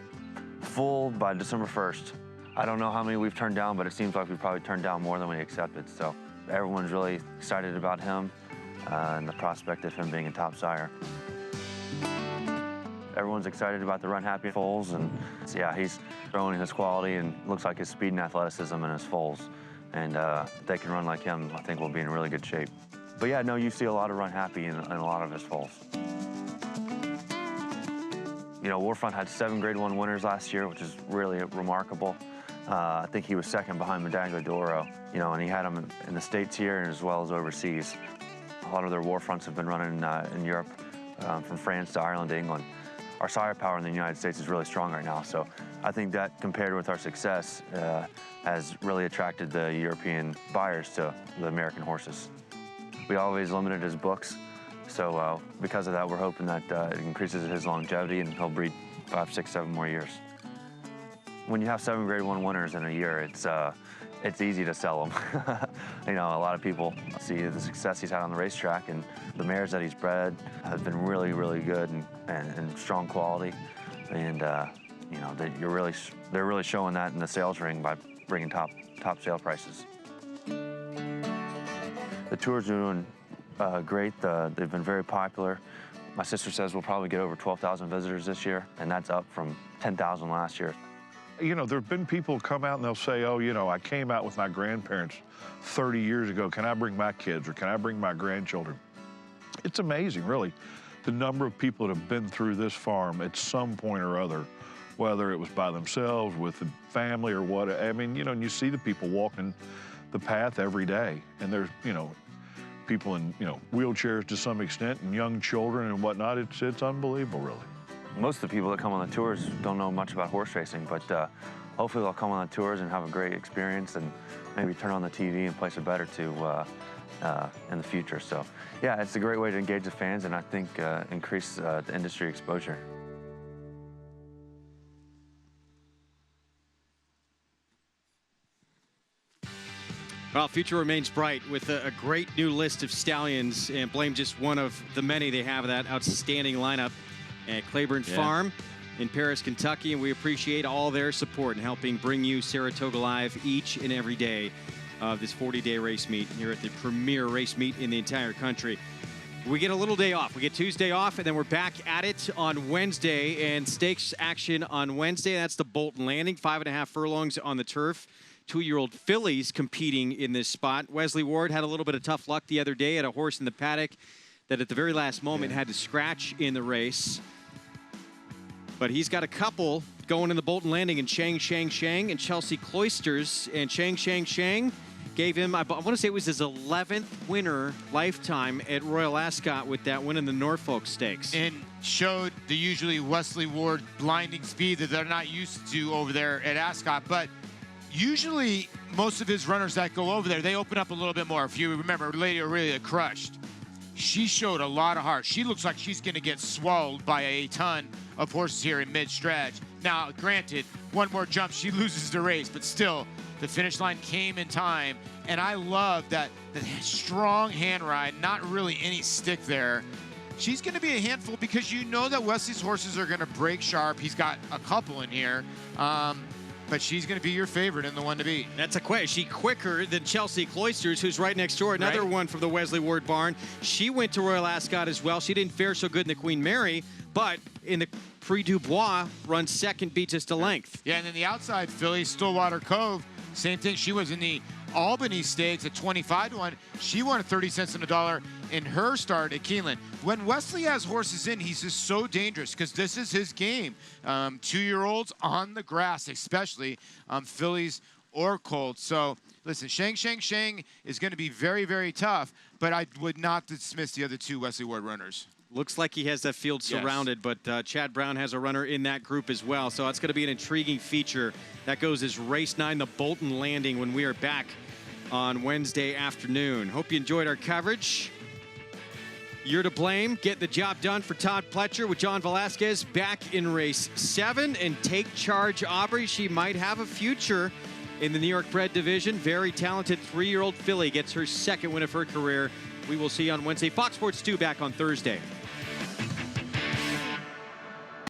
full by December 1st. I don't know how many we've turned down, but it seems like we've probably turned down more than we accepted. So everyone's really excited about him and the prospect of him being a top sire. Everyone's excited about the Run Happy foals, and yeah, he's growing his quality and looks like his speed and athleticism in his foals. And if they can run like him, I think we'll be in really good shape. But yeah, no, you see a lot of Run Happy in a lot of his foals. You know, Warfront had 7 Grade 1 winners last year, which is really remarkable. I think he was second behind Medaglia d'Oro, and he had them in the States here as well as overseas. A lot of their Warfronts have been running in Europe, from France to Ireland to England. Our sire power in the United States is really strong right now, so I think that compared with our success has really attracted the European buyers to the American horses. We always limited his books, so because of that, we're hoping that it increases his longevity and he'll breed 5, 6, 7 more years. When you have 7 Grade 1 winners in a year, it's easy to sell them. A lot of people see the success he's had on the racetrack, and the mares that he's bred have been really, really good and strong quality. And they're really showing that in the sales ring by bringing top sale prices. The tours are doing great. They've been very popular. My sister says we'll probably get over 12,000 visitors this year, and that's up from 10,000 last year. You know, there have been people come out and they'll say, oh, you know, I came out with my grandparents 30 years ago. Can I bring my kids or can I bring my grandchildren? It's amazing, really, the number of people that have been through this farm at some point or other, whether it was by themselves, with the family or what. I mean, you know, and you see the people walking the path every day. And there's, you know, people in, you know, wheelchairs to some extent and young children and whatnot. It's unbelievable, really. Most of the people that come on the tours don't know much about horse racing, but hopefully they'll come on the tours and have a great experience and maybe turn on the TV and place a bet or two in the future. So, yeah, it's a great way to engage the fans and I think increase the industry exposure. Well, future remains bright with a great new list of stallions, and Blame just one of the many they have of that outstanding lineup at Claiborne Farm in Paris, Kentucky, and we appreciate all their support in helping bring you Saratoga Live each and every day of this 40-day race meet here at the premier race meet in the entire country. We get a little day off. We get Tuesday off, and then we're back at it on Wednesday, and stakes action on Wednesday. That's the Bolton Landing, 5.5 furlongs on the turf. 2-year-old fillies competing in this spot. Wesley Ward had a little bit of tough luck the other day at a horse in the paddock that at the very last moment had to scratch in the race. But he's got a couple going in the Bolton Landing, and Shang and Chelsea Cloisters. And Shang gave him, I want to say it was his 11th winner lifetime at Royal Ascot with that win in the Norfolk Stakes. And showed the usually Wesley Ward blinding speed that they're not used to over there at Ascot. But usually most of his runners that go over there, they open up a little bit more. If you remember, Lady Aurelia crushed. She showed a lot of heart. She looks like she's going to get swallowed by a ton of horses here in mid-stretch. Now, granted, one more jump, she loses the race, but still, the finish line came in time. And I love that the strong hand ride, not really any stick there. She's going to be a handful because you know that Wesley's horses are going to break sharp. He's got a couple in here. But she's going to be your favorite and the one to beat. That's a question. She quicker than Chelsea Cloisters, who's right next door. Another one from the Wesley Ward barn. She went to Royal Ascot as well. She didn't fare so good in the Queen Mary, but in the Prix du Bois, runs second, beats us to length. Yeah, and then the outside filly, Stillwater Cove, same thing. She was in the Albany Stakes at 25-1. She won 30 cents on the dollar in her start at Keeneland. When Wesley has horses in, he's just so dangerous because this is his game. 2-year-olds on the grass, especially fillies or colts. So listen, Shang is going to be very, very tough, but I would not dismiss the other two Wesley Ward runners. Looks like he has that field surrounded, but Chad Brown has a runner in that group as well. So that's going to be an intriguing feature. That goes as race 9, the Bolton Landing, when we are back on Wednesday afternoon. Hope you enjoyed our coverage. You're to blame. Get the job done for Todd Pletcher with John Velasquez back in race 7. And take charge, Aubrey. She might have a future in the New York-bred division. Very talented 3-year-old filly gets her second win of her career. We will see you on Wednesday. Fox Sports 2 back on Thursday.